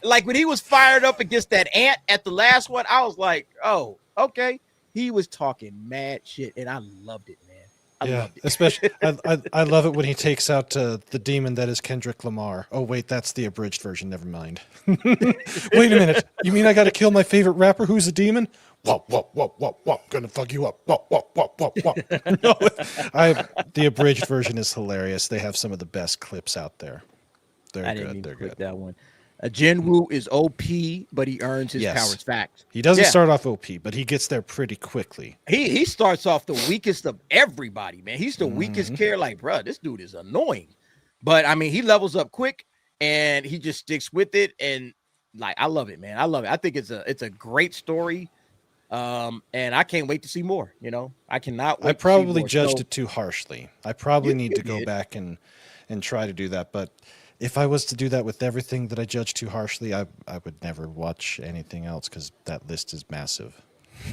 like when he was fired up against that ant at the last one, I was like, oh, okay. He was talking mad shit, and I loved it, man. I especially I love it when he takes out the demon that is Kendrick Lamar. Oh wait, that's the abridged version. Never mind. Wait a minute. You mean I got to kill my favorite rapper who's a demon? Whoa, gonna fuck you up. Whoa. No, the abridged version is hilarious. They have some of the best clips out there. They're good. They're good. That one. Jinwoo is OP, but he earns his powers fact. He doesn't start off OP, but he gets there pretty quickly. He starts off the weakest of everybody, man. He's the weakest character. Like, bro, this dude is annoying. But I mean, he levels up quick and he just sticks with it. And like, I love it, man. I love it. I think it's a great story. And I can't wait to see more. I cannot wait. I probably judged it too harshly. I probably need to go back and try to do that. But if I was to do that with everything that I judge too harshly, I would never watch anything else, because that list is massive.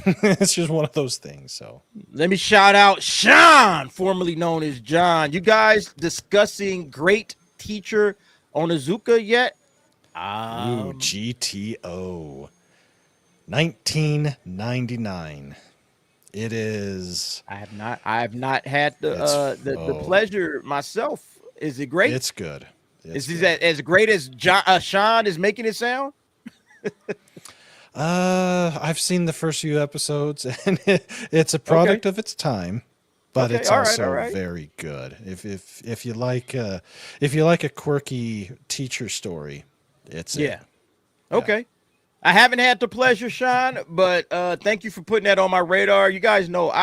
It's just one of those things. So let me shout out Sean, formerly known as John. You guys discussing Great Teacher Onizuka yet? GTO 1999. It is. I have not had the pleasure myself. Is it great? It's good. Is it as great as Sean is making it sound? I've seen the first few episodes, and it's a product of its time, but it's also very good. If you like a quirky teacher story, it's okay. I haven't had the pleasure, Sean, but thank you for putting that on my radar. You guys know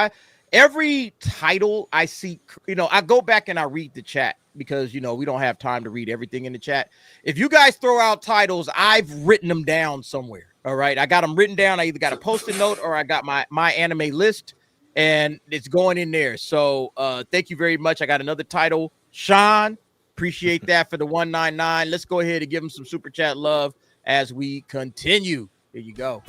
every title I see, I go back and I read the chat, because we don't have time to read everything in the chat. If you guys throw out titles, I've written them down somewhere. All right, I got them written down. I either got a post-it note or I got my anime list, and it's going in there. So thank you very much. I got another title, Sean. Appreciate that for the 199. Let's go ahead and give him some super chat love as we continue. Here you go.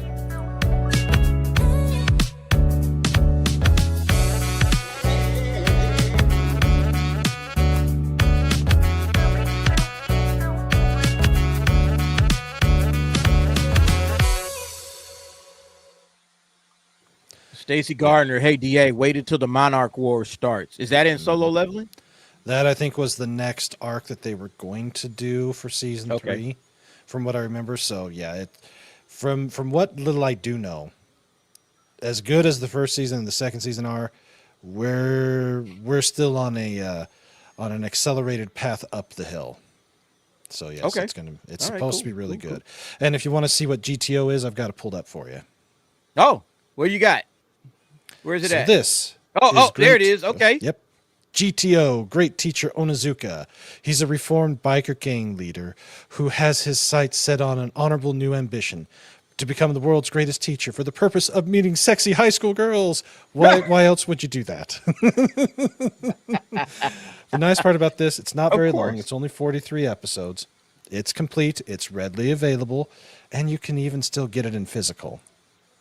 Stacy Gardner, hey DA, waited till the Monarch War starts. Is that in Solo Leveling? That I think was the next arc that they were going to do for season 3, from what I remember. So yeah, from what little I do know, as good as the first season and the second season are, we're still on an accelerated path up the hill. So yes, it's supposed to be really good. And if you want to see what GTO is, I've got it pulled up for you. Oh, what you got? Where is it at? This. There it is. Okay. Yep. GTO, Great Teacher Onizuka. He's a reformed biker gang leader who has his sights set on an honorable new ambition to become the world's greatest teacher for the purpose of meeting sexy high school girls. Why else would you do that? The nice part about this, it's not very long. It's only 43 episodes. It's complete. It's readily available. And you can even still get it in physical.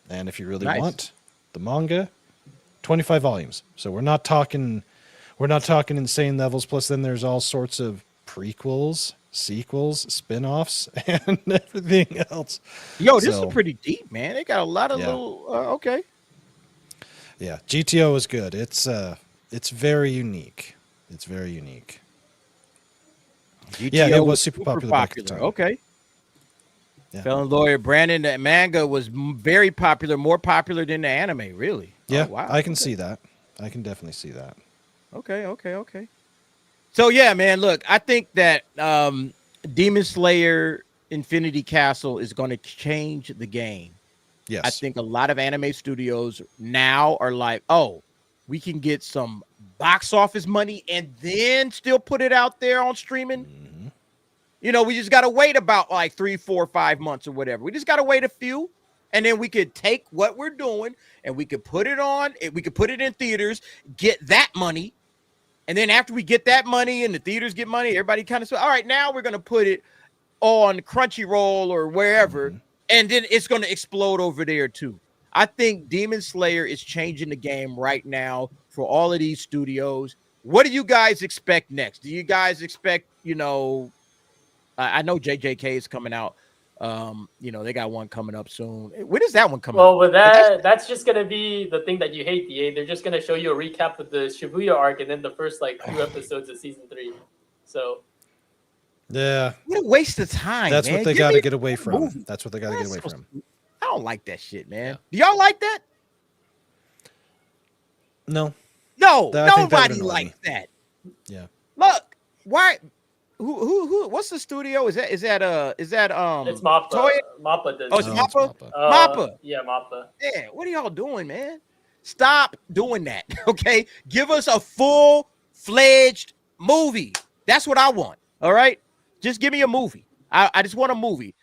And if you really want the manga, 25 volumes. So we're not talking insane levels. Plus then there's all sorts of prequels, sequels, spin-offs, and everything else. Yo, this is pretty deep, man. They got a lot of little okay. Yeah, GTO is good. It's very unique. It's very unique. GTO it was super popular. Okay. Yeah. Felon Lawyer Brandon, that manga was very popular, more popular than the anime, really. Yeah, wow. I can see that. I can definitely see that. Okay. So yeah, man, look, I think that Demon Slayer Infinity Castle is going to change the game. Yes. I think a lot of anime studios now are like, oh, we can get some box office money and then still put it out there on streaming. Mm-hmm. You know, we just got to wait about like 3, 4, 5 months or whatever. We just got to wait a few. And then we could take what we're doing and we could put it on. We could put it in theaters, get that money. And then after we get that money and the theaters get money, everybody kind of says, all right, now we're going to put it on Crunchyroll or wherever. Mm-hmm. And then it's going to explode over there too. I think Demon Slayer is changing the game right now for all of these studios. What do you guys expect next? Do you guys expect, I know JJK is coming out. They got one coming up soon. When is that one coming out? Well, but that's just going to be the thing that you hate, DA. They're just going to show you a recap of the Shibuya arc and then the first, few episodes of season 3. So... yeah. What a waste of time. That's man. what they got to get away from. That's what they got to get away from. I don't like that shit, man. Do y'all like that? No. No, nobody likes that. Yeah. Look, why? Who? What's the studio? Is that? It's Mappa. Toy? Mappa does. Oh, it's Mappa. Mappa. Yeah, Mappa. Yeah. What are y'all doing, man? Stop doing that. Okay. Give us a full-fledged movie. That's what I want. All right. Just give me a movie. I just want a movie.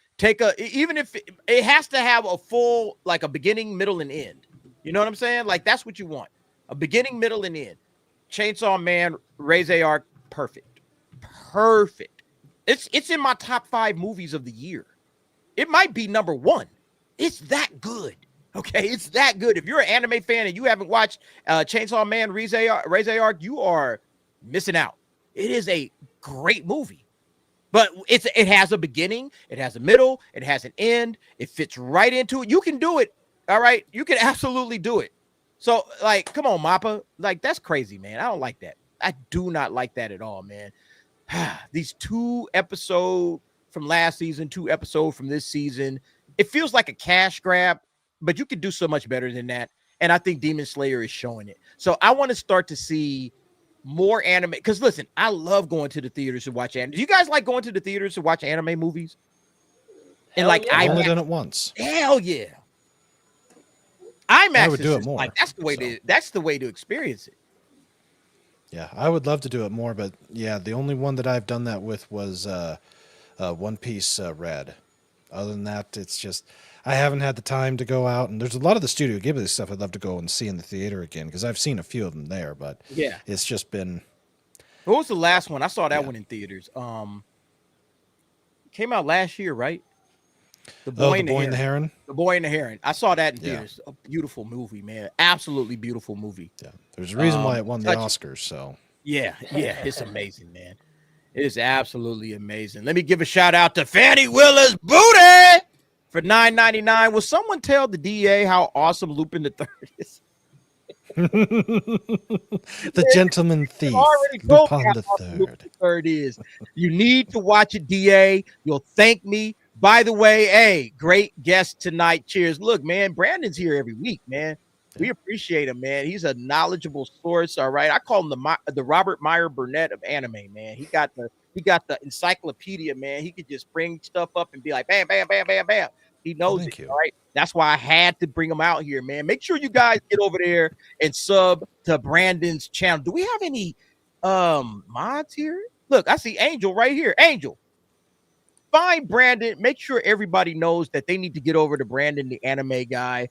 Even if it has to have a full, a beginning, middle, and end. You know what I'm saying? That's what you want. A beginning, middle, and end. Chainsaw Man, Raise Arc, perfect. It's in my top 5 movies of the year. It might be number 1. It's that good. Okay, it's that good. If you're an anime fan and you haven't watched Chainsaw Man, Raise Arc, you are missing out. It is a great movie. But it has a beginning, it has a middle, it has an end. It fits right into it. You can do it. All right. You can absolutely do it. So, come on, Mappa. That's crazy, man. I don't like that. I do not like that at all, man. These 2 episodes from last season, 2 episodes from this season, it feels like a cash grab, but you could do so much better than that. And I think Demon Slayer is showing it. So I want to start to see more anime, because listen, I love going to the theaters to watch anime. Do you guys like going to the theaters to watch anime movies? And I've only done it once. Hell yeah. IMAX I would do it more. That's the way to experience it. Yeah, I would love to do it more, but yeah, the only one that I've done that with was One Piece Red. Other than that, it's just I haven't had the time to go out, and there's a lot of the Studio Ghibli stuff I'd love to go and see in the theater again, because I've seen a few of them there, but yeah, it's just been. What was the last one? I saw that one in theaters. Came out last year, right? The Boy and the Heron. The Boy and the Heron. I saw that in theaters. A beautiful movie, man. Absolutely beautiful movie. Yeah, there's a reason why it won the Oscars. So yeah, it's amazing, man. It is absolutely amazing. Let me give a shout out to Fannie Willis Booty for $9.99. Will someone tell the DA how awesome Lupin III is? The Gentleman Thief. Lupin III is. You need to watch it, DA. You'll thank me. By the way, hey, great guest tonight. Cheers. Look, man, Brandon's here every week, man. We appreciate him, man. He's a knowledgeable source. All right. I call him the Robert Meyer Burnett of anime, man. He got He got the encyclopedia, man. He could just bring stuff up and be like, bam, bam, bam, bam, bam. He knows it. All right. That's why I had to bring him out here, man. Make sure you guys get over there and sub to Brandon's channel. Do we have any mods here? Look, I see Angel right here. Angel, find Brandon. Make sure everybody knows that they need to get over to Brandon, the anime guy.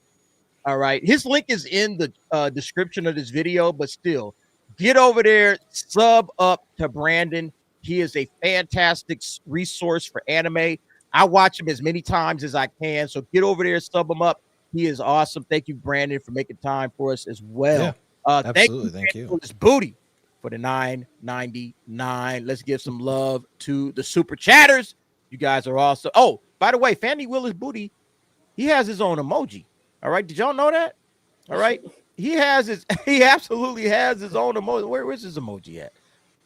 All right. His link is in the description of this video, but still, get over there, sub up to Brandon. He is a fantastic resource for anime. I watch him as many times as I can. So get over there, sub him up. He is awesome. Thank you, Brandon, for making time for us as well. Yeah, absolutely. Thank you. For this booty for the $9.99. Let's give some love to the super chatters. You guys are awesome. Oh, by the way, Fanny Willis Booty, he has his own emoji. All right. Did y'all know that? All right. He absolutely has his own emoji. Where's his emoji at?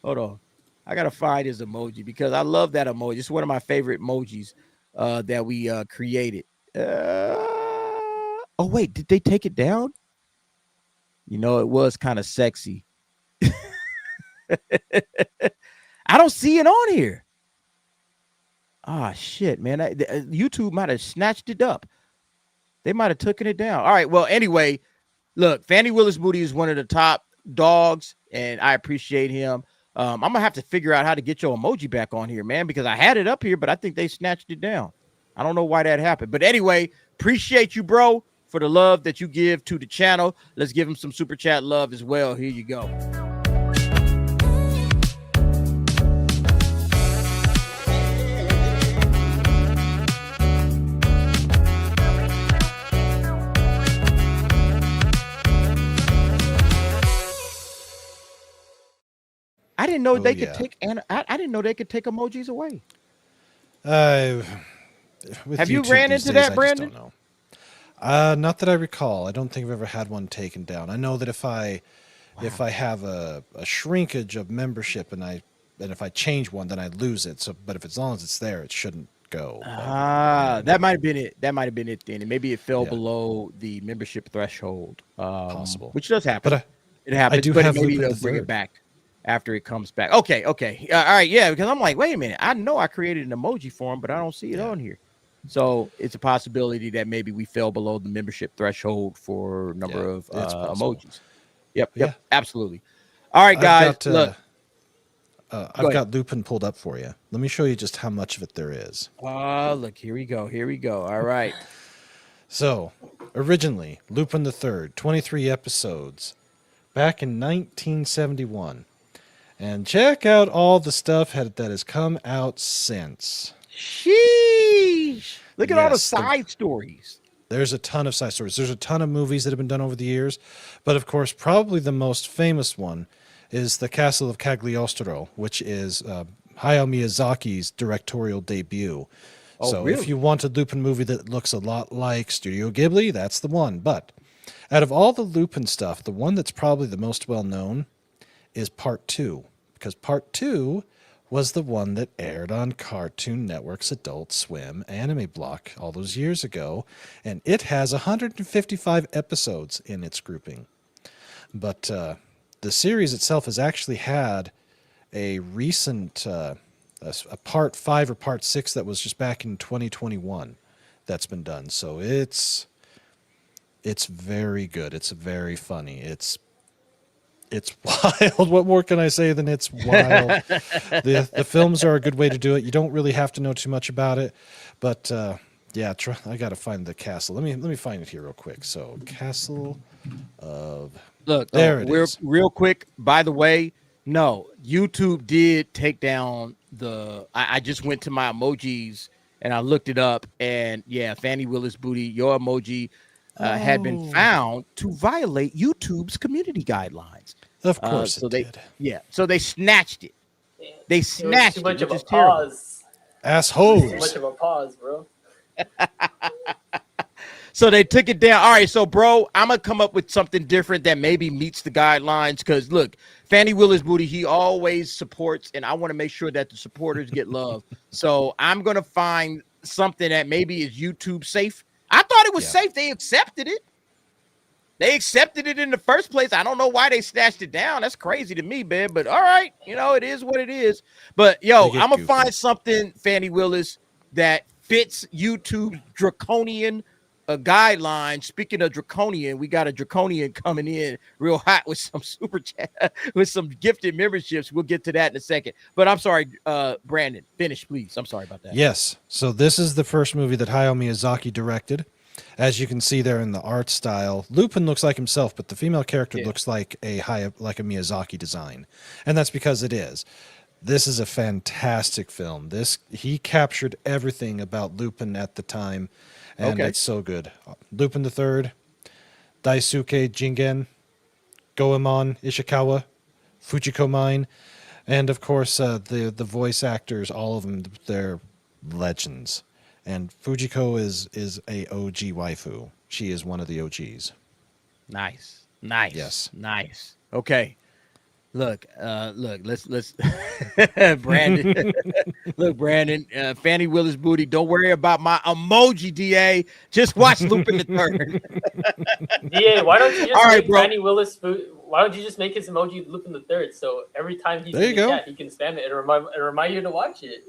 Hold on. I got to find his emoji because I love that emoji. It's one of my favorite emojis that we created. Oh, wait. Did they take it down? You know, it was kind of sexy. I don't see it on here. Ah, shit, man. YouTube might have snatched it up. They might have taken it down. All right. Well, anyway, look, Fanny Willis Booty is one of the top dogs, and I appreciate him. I'm going to have to figure out how to get your emoji back on here, man, because I had it up here, but I think they snatched it down. I don't know why that happened. But anyway, appreciate you, bro, for the love that you give to the channel. Let's give him some super chat love as well. Here you go. I didn't know they could take, and I didn't know they could take emojis away. Have you ran into that, Brandon? Not that I recall. I don't think I've ever had one taken down. I know that if I have a shrinkage of membership and if I change one, then I lose it. So, but if as long as it's there, it shouldn't go. That might have been it. That might have been it then. And maybe it fell below the membership threshold. Possible, which does happen. But it happens. I do have maybe they'll bring it back after it comes back. Okay. All right. Yeah, because I'm like, wait a minute. I know I created an emoji for him, but I don't see it on here. So it's a possibility that maybe we fell below the membership threshold for number of emojis. Yep. Absolutely. All right, guys. Look. I've got Lupin pulled up for you. Let me show you just how much of it there is. Look, here we go. All right. So, originally, Lupin the Third, 23 episodes, back in 1971. And check out all the stuff that has come out since. Sheesh. Look at all the side stories. There's a ton of side stories. There's a ton of movies that have been done over the years. But, of course, probably the most famous one is The Castle of Cagliostro, which is Hayao Miyazaki's directorial debut. So if you want a Lupin movie that looks a lot like Studio Ghibli, that's the one. But out of all the Lupin stuff, the one that's probably the most well-known is Part 2, because Part 2 was the one that aired on Cartoon Network's Adult Swim anime block all those years ago, and it has 155 episodes in its grouping. But the series itself has actually had a recent a Part 5 or Part 6 that was just back in 2021 that's been done. So it's very good. It's very funny. It's wild. What more can I say than it's wild? The films are a good way to do it. You don't really have to know too much about it, but yeah, I got to find the castle. Let me find it here real quick. So, Castle of there it is. Real quick. By the way, no, YouTube did take down the. I just went to my emojis and I looked it up, and yeah, Fanny Willis Booty, your emoji had been found to violate YouTube's community guidelines. Of course, so they snatched it. They snatched it. Too much of a pause. Assholes. Too much of a pause, bro. So they took it down. All right, so bro, I'm gonna come up with something different that maybe meets the guidelines. Because look, Fanny Willis Booty, he always supports, and I want to make sure that the supporters get love. So I'm gonna find something that maybe is YouTube safe. I thought it was safe. They accepted it. They accepted it in the first place. I don't know why they snatched it down. That's crazy to me, man. But all right, it is what it is. But yo, I'm gonna find something, Fannie Willis, that fits YouTube's draconian guideline. Speaking of draconian, we got a draconian coming in real hot with some super chat, with some gifted memberships. We'll get to that in a second. But I'm sorry, Brandon, finish, please. I'm sorry about that. Yes. So this is the first movie that Hayao Miyazaki directed. As you can see there in the art style, Lupin looks like himself, but the female character looks like a Miyazaki design. And that's because it is. This is a fantastic film. He captured everything about Lupin at the time, and it's so good. Lupin III, Daisuke Jingen, Goemon Ishikawa, Fujiko Mine, and of course the voice actors, all of them, they're legends. And Fujiko is a OG waifu. She is one of the OGs. Nice. Yes. Nice. Okay. Look, let's Brandon. Look, Brandon, Fannie Willis Booty, don't worry about my emoji, DA. Just watch Lupin the Third. DA, why don't you just make Fannie Willis why don't you just make his emoji Lupin the Third, so every time he's in the chat, he can spam it and remind you to watch it.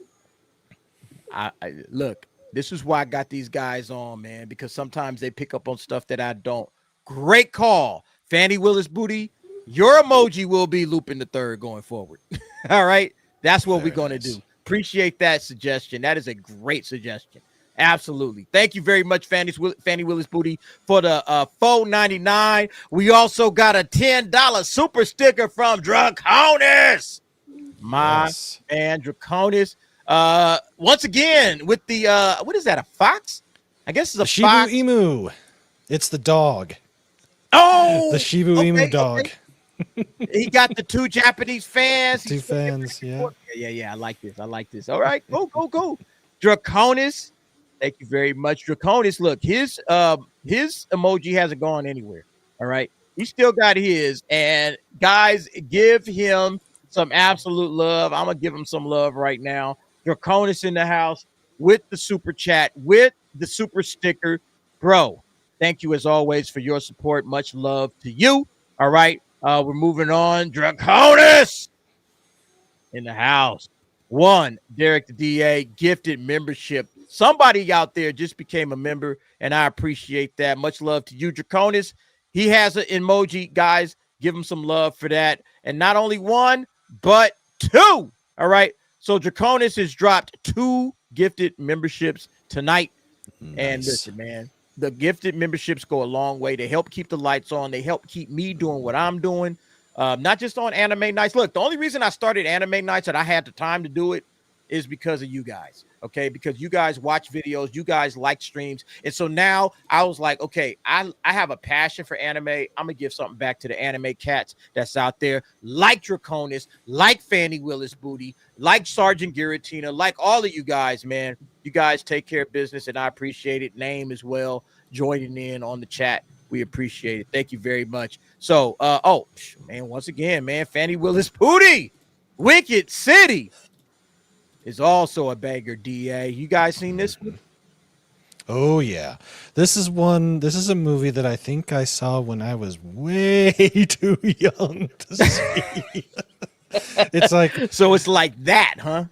Look, this is why I got these guys on, man, because sometimes they pick up on stuff that I don't. Great call, Fannie Willis Booty. Your emoji will be Lupin the Third going forward. All right, that's what we're going to do. Appreciate that suggestion. That is a great suggestion. Absolutely. Thank you very much, Fannie Willis Booty, for the $4.99. We also got a $10 super sticker from Draconis. My man, Draconis. Once again with the what is that, a fox? I guess it's a Shibu fox. Emu. It's the dog. Oh, the Shibu Emu dog. Okay. He got the two Japanese fans. Two fans, yeah. I like this. All right, go. Draconis. Thank you very much, Draconis. Look, his emoji hasn't gone anywhere. All right, he still got his. And guys, give him some absolute love. I'm gonna give him some love right now. Draconis in the house with the super chat, with the super sticker. Bro, thank you as always for your support. Much love to you. All right. We're moving on. Draconis in the house. Derek the DA, gifted membership. Somebody out there just became a member, and I appreciate that. Much love to you, Draconis. He has an emoji, guys. Give him some love for that. And not only one, but two. All right. So Draconis has dropped 2 gifted memberships tonight. Nice. And listen, man, the gifted memberships go a long way. They help keep the lights on. They help keep me doing what I'm doing. Not just on anime nights. Look, the only reason I started anime nights and I had the time to do it is because of you guys. Okay, because you guys watch videos, you guys like streams. And so now I was like, okay, I have a passion for anime. I'm gonna give something back to the anime cats that's out there, like Draconis, like Fannie Willis Booty, like Sergeant Giratina, like all of you guys, man. You guys take care of business, and I appreciate it. Name as well, joining in on the chat. We appreciate it. Thank you very much. So, man, once again, man, Fannie Willis Booty, Wicked City is also a banger, DA. You guys seen this one? Oh, yeah. This is a movie that I think I saw when I was way too young to see. It's like... So it's like that, huh?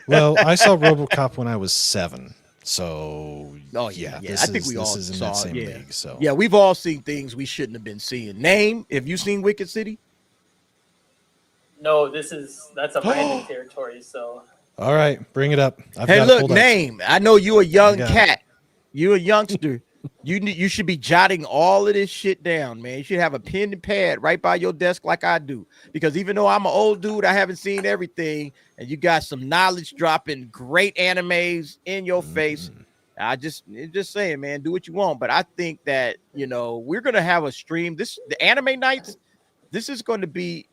Well, I saw RoboCop when I was 7. So, I think we all is in saw that same it. league. So, yeah, we've all seen things we shouldn't have been seeing. Name, have you seen Wicked City? No, that's a Brandon territory. So, all right, bring it up. Hey, look, Name. I know you a young cat. You a youngster. You should be jotting all of this shit down, man. You should have a pen and pad right by your desk like I do. Because even though I'm an old dude, I haven't seen everything, and you got some knowledge dropping great animes in your face. I just saying, man, do what you want. But I think that, we're gonna have a stream. The anime nights, this is going to be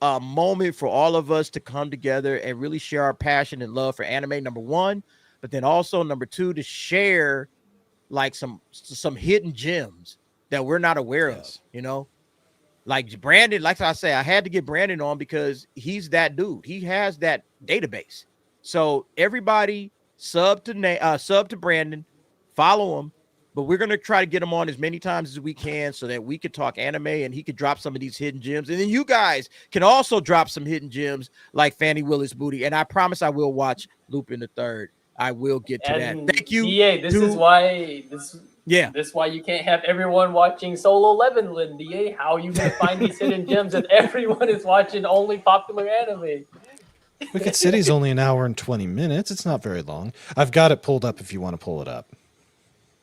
a moment for all of us to come together and really share our passion and love for anime, number one, but then also number two, to share like some hidden gems that we're not aware of, like Brandon. Like I say, I had to get Brandon on because he's that dude. He has that database. So everybody sub to Brandon, follow him, but we're going to try to get him on as many times as we can so that we could talk anime and he could drop some of these hidden gems. And then you guys can also drop some hidden gems like Fannie Willis Booty. And I promise I will watch Lupin the Third. I will get to that. Thank you. DA, this is why you can't have everyone watching Solo Leveling, DA. How are you going to find these hidden gems if everyone is watching only popular anime? Wicked City's only an hour and 20 minutes. It's not very long. I've got it pulled up if you want to pull it up.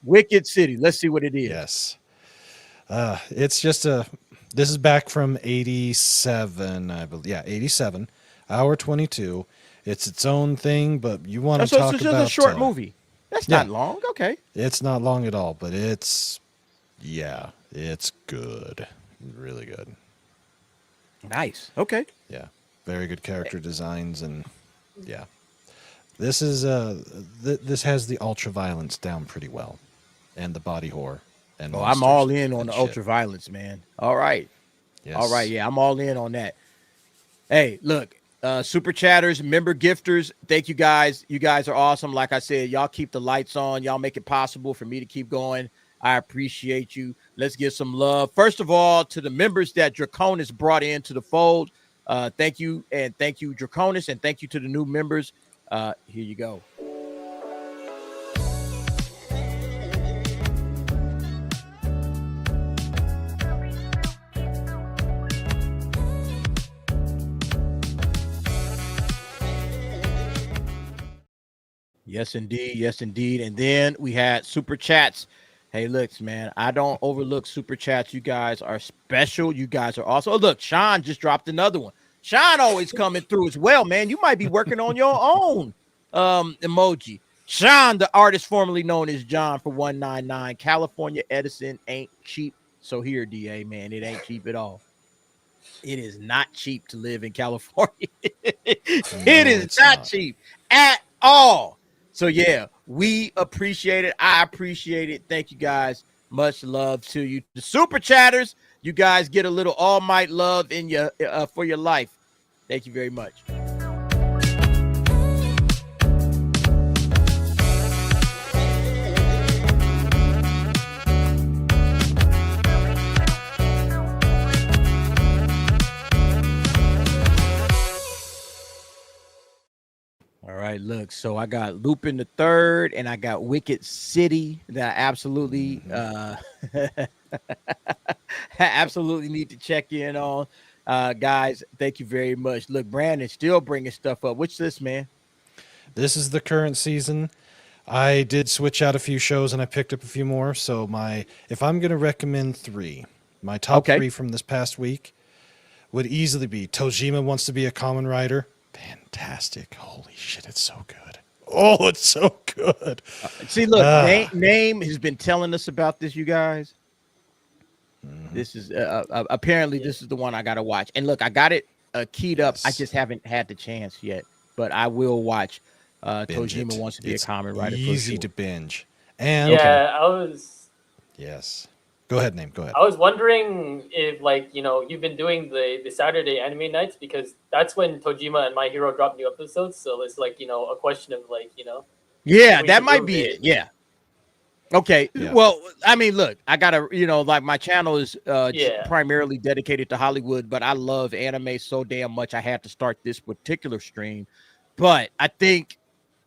Wicked City. Let's see what it is. Yes. It's just this is back from 87, I believe. Yeah, 87, hour 22. It's its own thing, but you want to talk about... So it's just a short movie. That's not long. Okay. It's not long at all, but it's good. Really good. Nice. Okay. Yeah. Very good character designs, and yeah. This is this has the ultra violence down pretty well, and the body horror. And I'm all in on the ultra violence, man. All right. Yes. All right. Yeah, I'm all in on that. Hey, look, super chatters, member gifters, thank you guys. You guys are awesome. Like I said, y'all keep the lights on. Y'all make it possible for me to keep going. I appreciate you. Let's give some love. First of all, to the members that Draconis brought into the fold. Thank you, and thank you, Draconis, and thank you to the new members. Here you go. Yes, indeed. Yes, indeed. And then we had super chats. Hey, looks, man, I don't overlook super chats. You guys are special. You guys are awesome. Oh, look, Sean just dropped another one. Sean always coming through as well, man. You might be working on your own emoji. Sean, the artist formerly known as John for 199. California Edison ain't cheap. So here, DA, man, it ain't cheap at all. It is not cheap to live in California. It is not cheap at all. So, yeah, we appreciate it. I appreciate it. Thank you, guys. Much love to you. The super chatters, you guys get a little All Might love in your for your life. Thank you very much. All right, look, so I got Lupin the Third and I got Wicked City that I absolutely absolutely need to check in on. Guys, thank you very much. Look, Brandon still bringing stuff up. What's this, man? This is the current season. I did switch out a few shows and I picked up a few more. So if I'm going to recommend three, my top three from this past week would easily be Tojima Wants to Be a Kamen Rider. Fantastic. Holy shit, it's so good. Oh, it's so good. See, look, Name has been telling us about this, you guys. Mm-hmm. This is apparently this is the one I got to watch. And look, I got it keyed up. I just haven't had the chance yet, but I will watch Tojima Wants to Be a Kamen Rider. Easy to binge. And Yes. Go ahead, Name. Go ahead. I was wondering if, you've been doing the Saturday anime nights, because that's when Tojima and My Hero drop new episodes. So it's a question of Yeah, that might be it. Yeah. Okay. Yeah. Well, I mean, look, I gotta, my channel is primarily dedicated to Hollywood, but I love anime so damn much. I had to start this particular stream, but I think,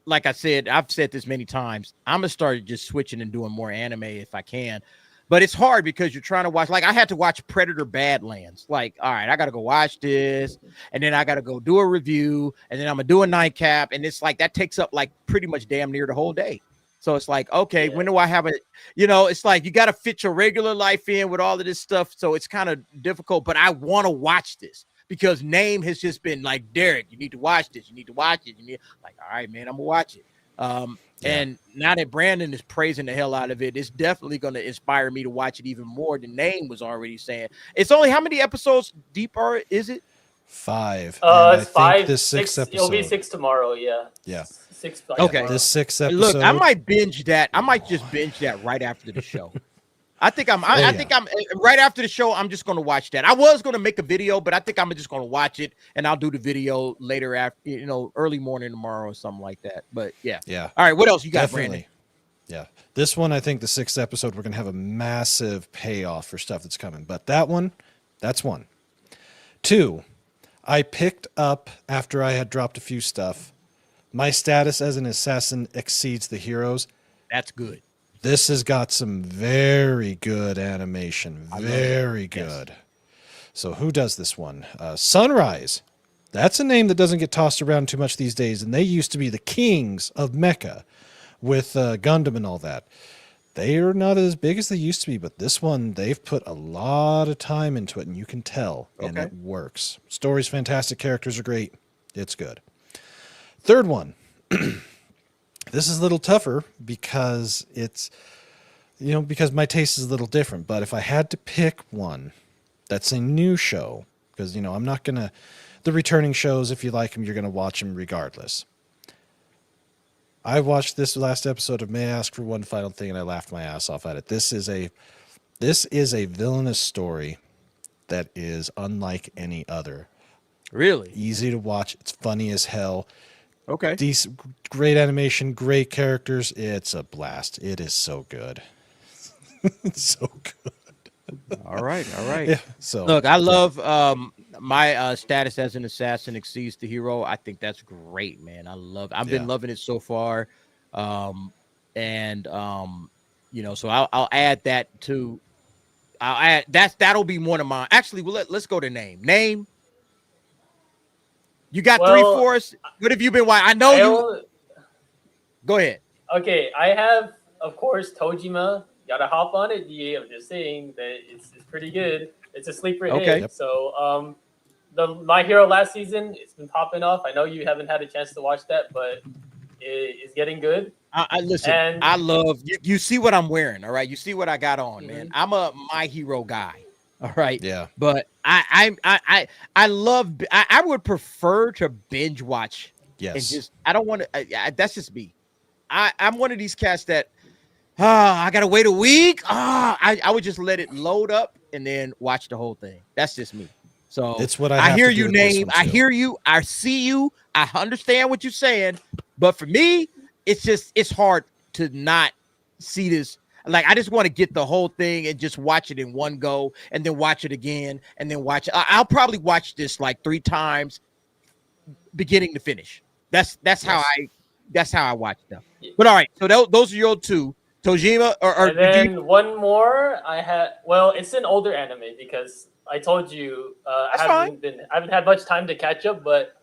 like I said, I've said this many times, I'm gonna start just switching and doing more anime if I can. But it's hard because you're trying to watch, I had to watch Predator Badlands. All right, I got to go watch this, and then I got to go do a review, and then I'm going to do a nightcap, and it's that takes up pretty much damn near the whole day. So it's okay, when do I have it? It's you got to fit your regular life in with all of this stuff. So it's kind of difficult, but I want to watch this because Name has just been Derek, you need to watch this. You need to watch it. You need all right, man, I'm going to watch it. And now that Brandon is praising the hell out of it, it's definitely going to inspire me to watch it even more than Name was already saying. It's only how many episodes deep is it? 5. It's 5. This 6 episode. It'll be 6 tomorrow. Yeah. 6. Okay. Tomorrow. This 6 episode. Look, I might binge that. I might just binge that right after the show. I think I'm right after the show. I'm just going to watch that. I was going to make a video, but I think I'm just going to watch it, and I'll do the video later after, early morning tomorrow or something like that. But yeah. Yeah. All right. What else you got, Brandon? Yeah. This one, I think the 6th episode, we're going to have a massive payoff for stuff that's coming. But that one, that's one. 2, I picked up, after I had dropped a few stuff, my status as an assassin exceeds the heroes. That's good. This has got some very good animation. Very good. Yes. So who does this one? Sunrise. That's a name that doesn't get tossed around too much these days. And they used to be the kings of Mecha with Gundam and all that. They are not as big as they used to be, but this one, they've put a lot of time into it, and you can tell, and it works. Story's fantastic. Characters are great. It's good. 3rd one. This is a little tougher because it's, because my taste is a little different. But if I had to pick one that's a new show, because, I'm not going to, the returning shows, if you like them, you're going to watch them regardless. I watched this last episode of May I Ask for One Final Thing, and I laughed my ass off at it. This is a villainous story that is unlike any other. Really? Easy to watch. It's funny as hell. Okay. Decent, great animation, great characters. It's a blast. It is so good. It's so good. All right. Yeah, so look, I love my status as an assassin exceeds the hero. I think that's great, man. I've been loving it so far. So I'll add that to. That'll be one of mine. Actually, let's go to name. You got 3 for us. What have you been watching? I know you. Go ahead. Okay, I have, of course, Tojima. Gotta hop on it, DA. I'm just saying that it's pretty good. It's a sleeper hit. Yep. So, My Hero last season, it's been popping off. I know you haven't had a chance to watch that, but it is getting good. Listen, and I love you. See what I'm wearing, all right? You see what I got on, man. I'm a My Hero guy. All right. Yeah. But I would prefer to binge watch. Yes. And just I don't want to. That's just me. I'm one of these cats that I gotta wait a week. I would just let it load up and then watch the whole thing. That's just me. So it's what I hear you, name. I hear you. I see you. I understand what you're saying. But for me, it's hard to not see this. Like, I just want to get the whole thing and just watch it in one go and then watch it again and then watch it. I'll probably watch this like 3 times beginning to finish. That's how I watch them. But all right, so those are your 2. Tojima or and then one more I had. Well, it's an older anime because I told you I haven't had much time to catch up, but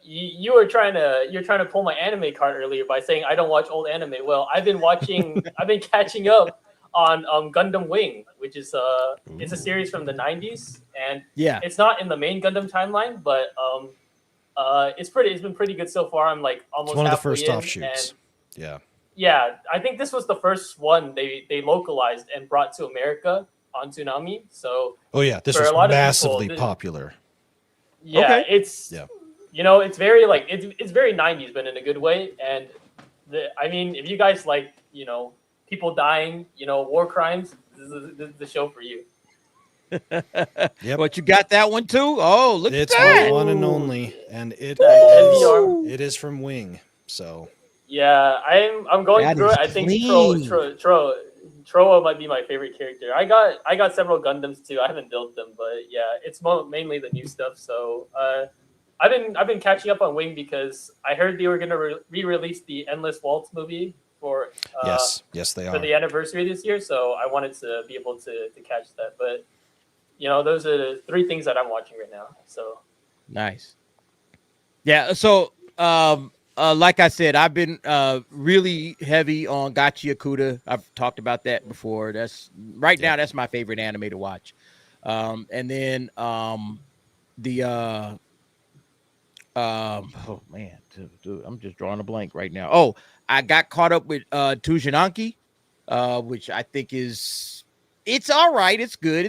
you're trying to pull my anime card earlier by saying I don't watch old anime. Well, I've been catching up on Gundam Wing, which is it's a series from the 90s, and it's not in the main Gundam timeline, but it's been pretty good so far. I'm like almost it's one of the first in, offshoots. Yeah, I think this was the first one they localized and brought to America on Toonami. So this was massively popular. Yeah, it's it's very it's very 90s, but in a good way. And if you guys like people dying, war crimes, this is the show for you. Yep. But you got that one too? Oh, look it's at that. It's one and only, and it is from Wing. So yeah, I'm going through it. I think Troa might be my favorite character. I got several Gundams too. I haven't built them, but yeah, it's mainly the new stuff. So I've been catching up on Wing because I heard they were gonna re-release the Endless Waltz movie for yes they are for the anniversary this year. So I wanted to be able to catch that. But those are the 3 things that I'm watching right now. So nice. Yeah. So like I said, I've been really heavy on Gachi Yakuta. I've talked about that before. That's now. That's my favorite anime to watch. And then oh man, dude, I'm just drawing a blank right now. Oh, I got caught up with Tujinanki, which I think it's all right. It's good.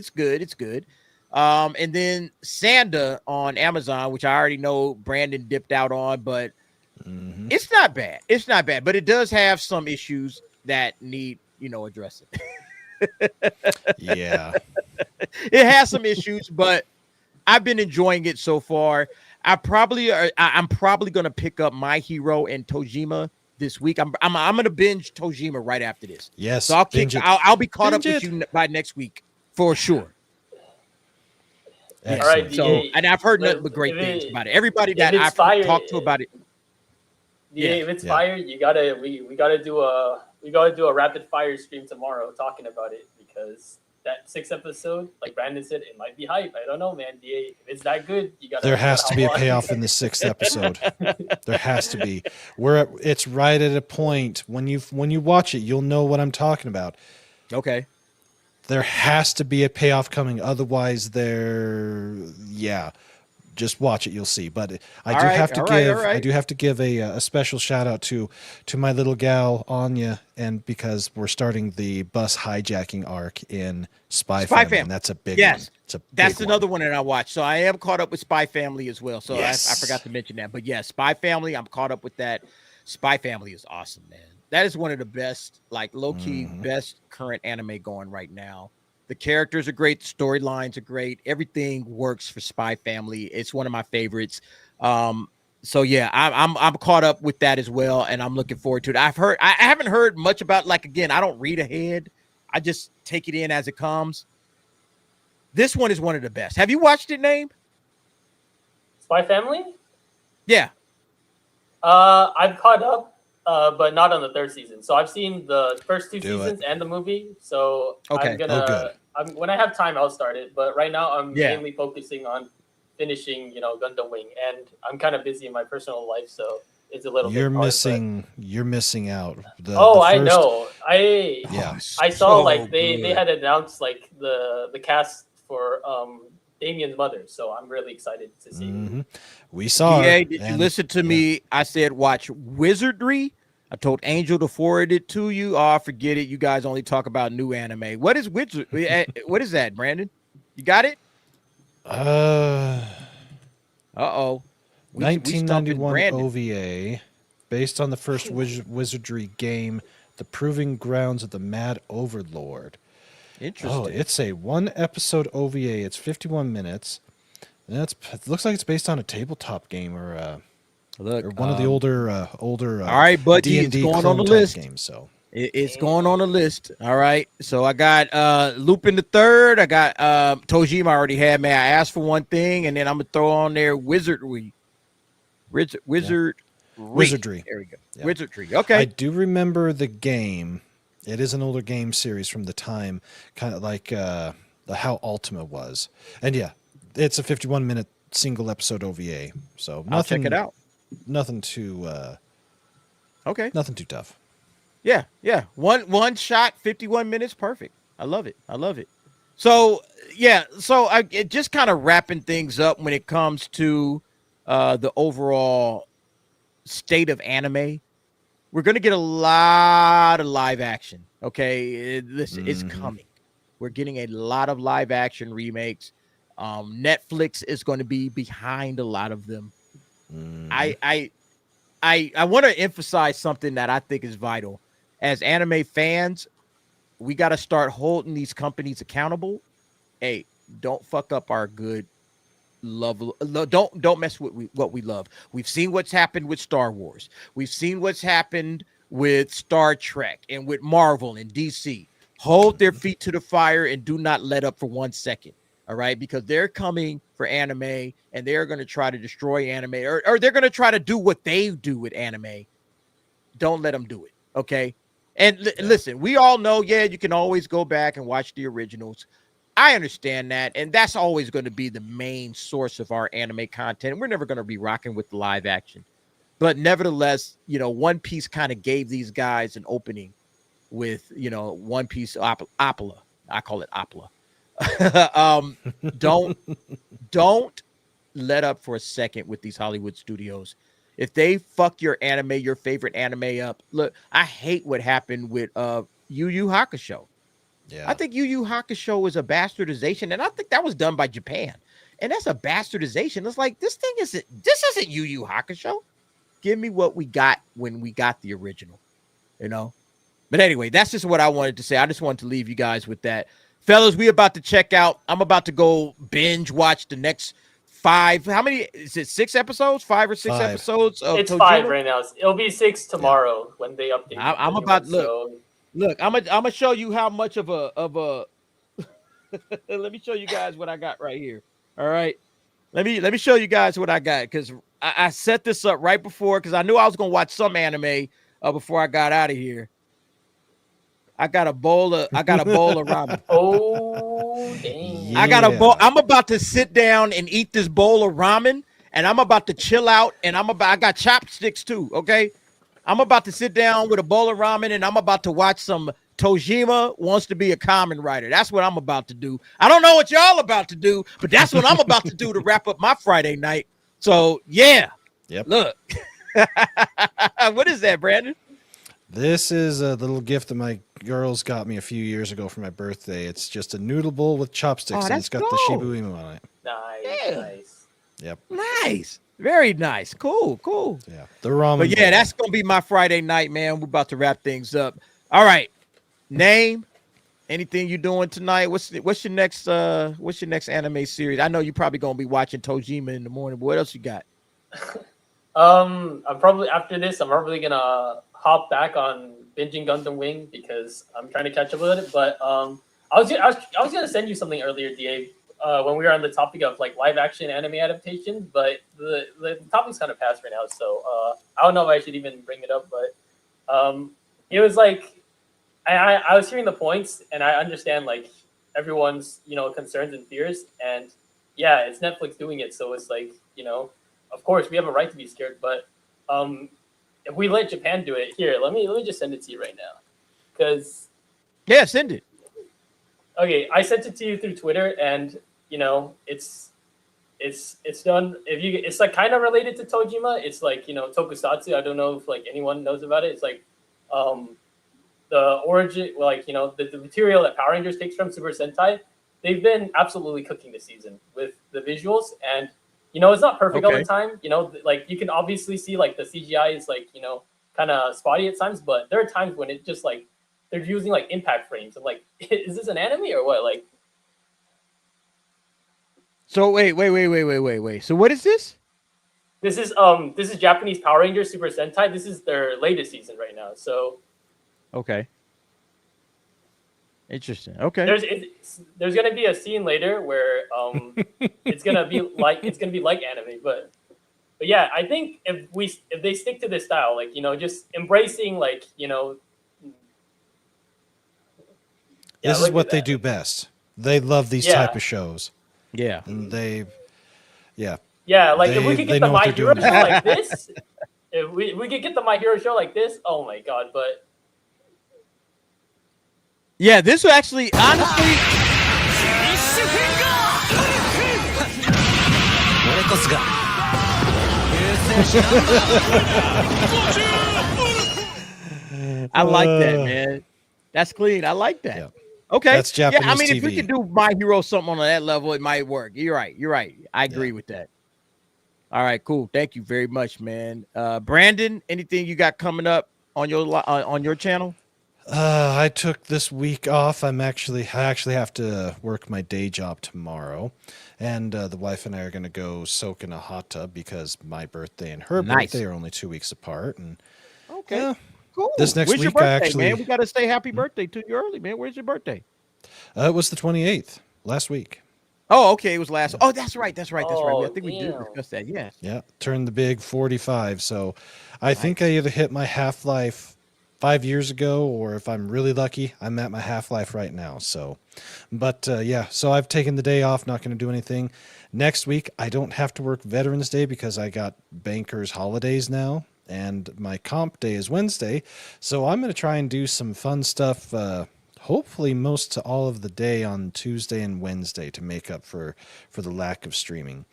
And then Sanda on Amazon, which I already know Brandon dipped out on, but it's not bad. But it does have some issues that need, addressing. Yeah. It has some issues, but I've been enjoying it so far. I'm probably going to pick up My Hero and Tojima this week. I'm gonna binge Tojima right after this. Yes. So I'll be caught up with you by next week for sure. All right. So and I've heard nothing but great things about it. Everybody that I've talked to about it. If it's fire, we gotta do a rapid fire stream tomorrow talking about it, because that 6th episode, like Brandon said, it might be hype. I don't know, man. DA, if it's that good, there has to be a payoff in the 6th episode. There has to be. It's right at a point when you watch it, you'll know what I'm talking about. Okay. There has to be a payoff coming, otherwise just watch it, you'll see. But I do have to give a special shout out to my little gal Anya, and because we're starting the bus hijacking arc in Spy Family. And that's a big one. That's another one that I watched. So I am caught up with Spy Family as well. So I forgot to mention that. But Spy Family, I'm caught up with that. Spy Family is awesome, man. That is one of the best, like low-key best current anime going right now. The characters are great. The storylines are great. Everything works for Spy Family. It's one of my favorites. I'm caught up with that as well, and I'm looking forward to it. I haven't heard much about, like, again, I don't read ahead. I just take it in as it comes. This one is one of the best. Have you watched it, Name? Spy Family? Yeah. I've caught up. But not on the 3rd season. So I've seen the first 2 seasons and the movie. So I'm gonna, when I have time, I'll start it. But right now, I'm mainly focusing on finishing, Gundam Wing, and I'm kind of busy in my personal life, so it's a little. You're missing out. I know. I saw they had announced like the cast for Damien's mother, so I'm really excited to see. We saw. Did you listen to me? I said watch Wizardry. I told Angel to forward it to you. Oh, forget it. You guys only talk about new anime. What is Wizard? What is that, Brandon? You got it? 1991 OVA, based on the first Wizardry game, The Proving Grounds of the Mad Overlord. Interesting. Oh, it's a 1-episode OVA. It's 51 minutes. And it looks like it's based on a tabletop game or one of the older. All right, buddy, it's going on the list. Games, so it's going on the list. All right, so I got Lupin the Third. I got Tojima. I already had. May I ask for one thing, and then I'm gonna throw on there Wizardry. Wizardry. There we go. Yeah. Wizardry. Okay. I do remember the game. It is an older game series from the time, kind of like how Ultima was, and it's a 51-minute single episode OVA. So I'll check it out. Nothing too nothing too tough. Yeah. One shot, 51 minutes, perfect. I love it. So just kind of wrapping things up when it comes to the overall state of anime. We're gonna get a lot of live action. Okay, this is coming. We're getting a lot of live action remakes. Netflix is going to be behind a lot of them. I want to emphasize something that I think is vital. As anime fans, we got to start holding these companies accountable. Hey, don't fuck up our good love. Don't mess with what we love. We've seen what's happened with Star Wars. We've seen what's happened with Star Trek and with Marvel and DC. Hold their feet to the fire and do not let up for 1 second. All right, because they're coming for anime and they're going to try to destroy anime, or they're going to try to do what they do with anime. Don't let them do it. Okay. And listen, we all know, you can always go back and watch the originals. I understand that. And that's always going to be the main source of our anime content. We're never going to be rocking with the live action. But nevertheless, One Piece kind of gave these guys an opening with, One Piece Apollo. I call it Apollo. Don't let up for a second with these Hollywood studios. If they fuck your favorite anime up, look, I hate what happened with Yu Yu Hakusho. I think Yu Yu Hakusho is a bastardization, and I think that was done by Japan, and that's a bastardization. It's like this isn't Yu Yu Hakusho. Give me what we got when we got the original, But anyway, that's just what I wanted to say. I just wanted to leave you guys with that. Fellas, we about to check out. I'm about to go binge watch the next 5. How many is it? 6 episodes? 5 or 6 episodes? It's Tojima? 5 right now. It'll be 6 tomorrow when they update. I'm about look. I'm gonna show you how much of a. Let me show you guys what I got right here. All right, let me show you guys what I got because I set this up right before because I knew I was gonna watch some anime before I got out of here. I got a bowl of ramen. Oh, dang. Yeah. I got a bowl. I'm about to sit down and eat this bowl of ramen, and I'm about to chill out. And I got chopsticks too. Okay, I'm about to sit down with a bowl of ramen, and I'm about to watch some Tojima Wants to Be a Kamen Rider. That's what I'm about to do. I don't know what y'all about to do, but that's what I'm about to do to wrap up my Friday night. So yeah, Look, what is that, Brandon? This is a little gift that my girls got me a few years ago for my birthday. It's just a noodle bowl with chopsticks, and it's got the Shibu Inu on it. Nice. Yep. Nice. Very nice. Cool. Yeah. The ramen. But yeah, that's gonna be my Friday night, man. We're about to wrap things up. All right. Name. Anything you doing tonight? What's your next anime series? I know you're probably gonna be watching Tojima in the morning, but what else you got? I'm probably after this. I'm probably gonna hop back on binging Gundam Wing because I'm trying to catch up with it. But I was gonna send you something earlier, Da, when we were on the topic of like live action anime adaptations. But the topic's kind of passed right now, so I don't know if I should even bring it up. But it was like I was hearing the points, and I understand like everyone's concerns and fears, and yeah, it's Netflix doing it, so it's like of course we have a right to be scared, but if we let Japan do it, here, let me just send it to you right now, because send it. Okay, I sent it to you through Twitter, and it's done. It's like kind of related to Tojima. It's like tokusatsu. I don't know if like anyone knows about it. It's like the origin, like the material that Power Rangers takes from Super Sentai. They've been absolutely cooking this season with the visuals, and it's not perfect all the time. Like you can obviously see like the CGI is like kind of spotty at times, but there are times when it just like they're using like impact frames. I'm like, is this an anime or what? Like, so wait. So what is this? This is Japanese Power Rangers Super Sentai. This is their latest season right now. So, okay, interesting. Okay, there's gonna be a scene later where it's gonna be like anime, but yeah, I think if they stick to this style, like just embracing like this is what they do best. They love these type of shows. Yeah, and like if we could get the My Hero show like this, if we could get the My Hero show like this, oh my god! But yeah, this will actually honestly. I like that, man. That's clean. I like that. Yeah. Okay. That's Japanese I mean, TV. if we could do My Hero something on that level, it might work. You're right. I agree with that. All right, cool. Thank you very much, man. Brandon, anything you got coming up on your channel? I took this week off. I actually have to work my day job tomorrow, and the wife and I are going to go soak in a hot tub because my birthday and her birthday are only 2 weeks apart. And cool. This next Where's week, your birthday, man? We got to say happy birthday to you early, man. Where's your birthday? It was the 28th last week. Oh, okay. It was last. Oh, that's right. I think we did discuss that. Yes. Yeah. Turned the big 45. So I think I either hit my half-life 5 years ago, or if I'm really lucky, I'm at my half-life right now. So, but so I've taken the day off, not going to do anything. Next week, I don't have to work Veterans Day because I got bankers holidays now, and my comp day is Wednesday. So I'm going to try and do some fun stuff, hopefully most to all of the day on Tuesday and Wednesday to make up for the lack of streaming.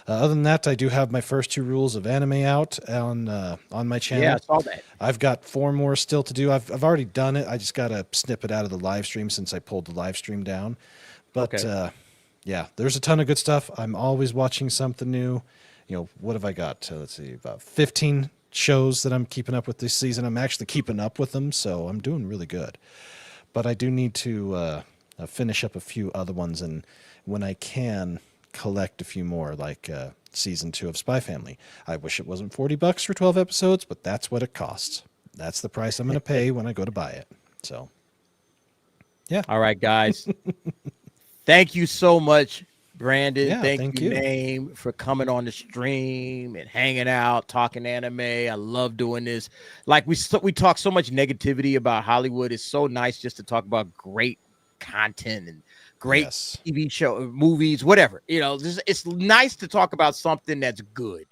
Other than that, I do have my first 2 rules of anime out on my channel. Yeah, I saw that. I've got 4 more still to do. I've already done it. I just got to snip it out of the live stream since I pulled the live stream down. But there's a ton of good stuff. I'm always watching something new. What have I got? Let's see, about 15 shows that I'm keeping up with this season. I'm actually keeping up with them, so I'm doing really good. But I do need to finish up a few other ones, and when I can, collect a few more, like season 2 of Spy Family. I wish it wasn't $40 for 12 episodes, but that's what it costs. That's the price I'm going to pay when I go to buy it. So, yeah. All right, guys. Thank you so much, Brandon. Yeah, thank you, Name, for coming on the stream and hanging out, talking anime. I love doing this. Like we talk so much negativity about Hollywood. It's so nice just to talk about great content and great TV show, movies, whatever. It's nice to talk about something that's good.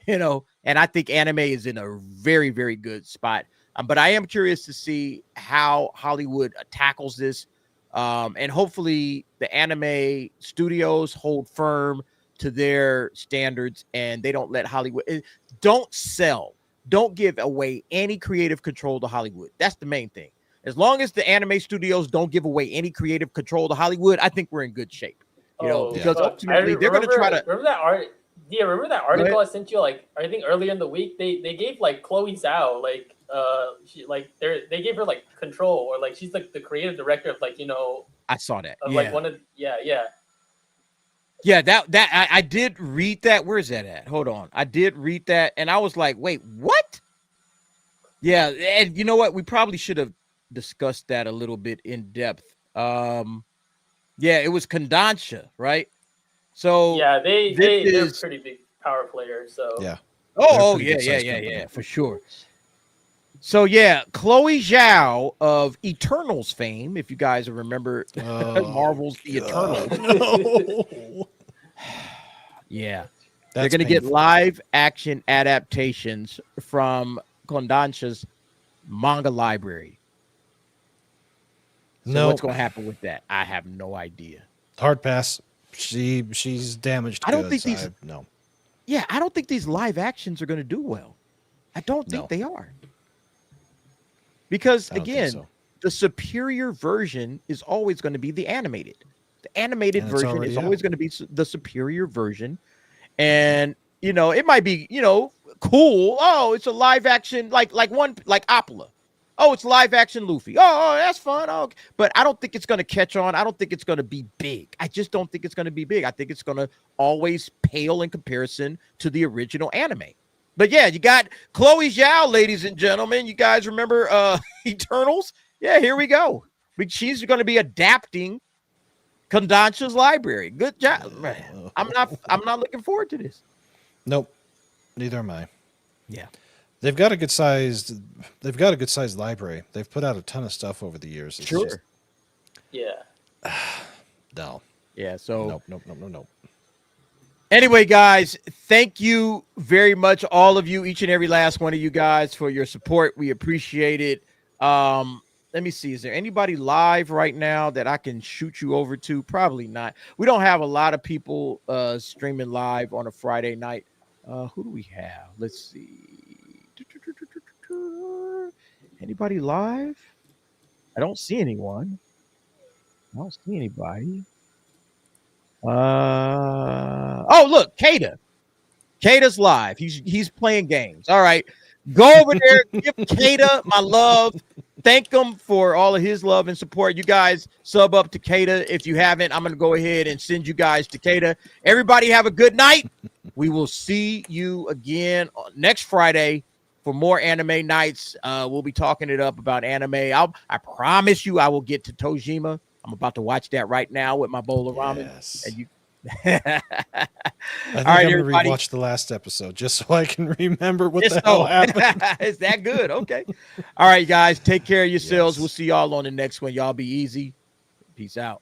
And I think anime is in a very, very good spot. But I am curious to see how Hollywood tackles this. And hopefully the anime studios hold firm to their standards and they don't let Hollywood don't give away any creative control to Hollywood. That's the main thing. As long as the anime studios don't give away any creative control to Hollywood, I think we're in good shape. Because ultimately they're going to try to remember that art. Yeah, remember that article I sent you? Like, I think earlier in the week, they gave like Chloe Zhao they gave her like control, or like she's like the creative director of I saw that. Like one of that I did read that. Where's that at? Hold on. I did read that and I was like, wait, what? Yeah, and you know what? We probably should have discussed that a little bit in depth. It was Kodansha, right? So they're pretty big power players. So yeah. Yeah, for sure. So Chloe Zhao of Eternals fame, if you guys remember Marvel's The Eternals. No. They're going to get live action adaptations from Kodansha's manga library. So what's going to happen with that? I have no idea. Hard pass. She's damaged. I don't think these. No. Yeah, I don't think these live actions are going to do well. I don't think they are. Because again, the superior version is always going to be the animated. The animated version is always going to be the superior version. And, it might be, cool. Oh, it's a live action, like Apollo. Oh, it's live action Luffy. Oh, that's fun. Oh, but I don't think it's going to catch on. I don't think it's going to be big. I just don't think it's going to be big. I think it's going to always pale in comparison to the original anime. But you got Chloe Zhao, ladies and gentlemen. You guys remember Eternals? Yeah, here we go. She's going to be adapting Kodansha's library. Good job. I'm not looking forward to this. Nope. Neither am I. Yeah. They've got a good sized library. They've put out a ton of stuff over the years. It's sure. Just, no. Yeah, so nope. Anyway, guys, thank you very much, all of you, each and every last one of you guys, for your support. We appreciate it. Let me see. Is there anybody live right now that I can shoot you over to? Probably not. We don't have a lot of people streaming live on a Friday night. Who do we have? Let's see. Anybody live? I don't see anyone. I don't see anybody. Oh, look, Kata. Kata's live. He's playing games. All right. Go over there, give Kata my love. Thank him for all of his love and support. You guys sub up to Kata. If you haven't, I'm going to go ahead and send you guys to Kata. Everybody have a good night. We will see you again next Friday for more anime nights. We'll be talking it up about anime. I promise you I will get to Tojima. I'm about to watch that right now with my bowl of ramen. Yes. And you I think I'm going to rewatch the last episode just so I can remember what the hell happened. Is that good? Okay. All right, guys. Take care of yourselves. Yes. We'll see y'all on the next one. Y'all be easy. Peace out.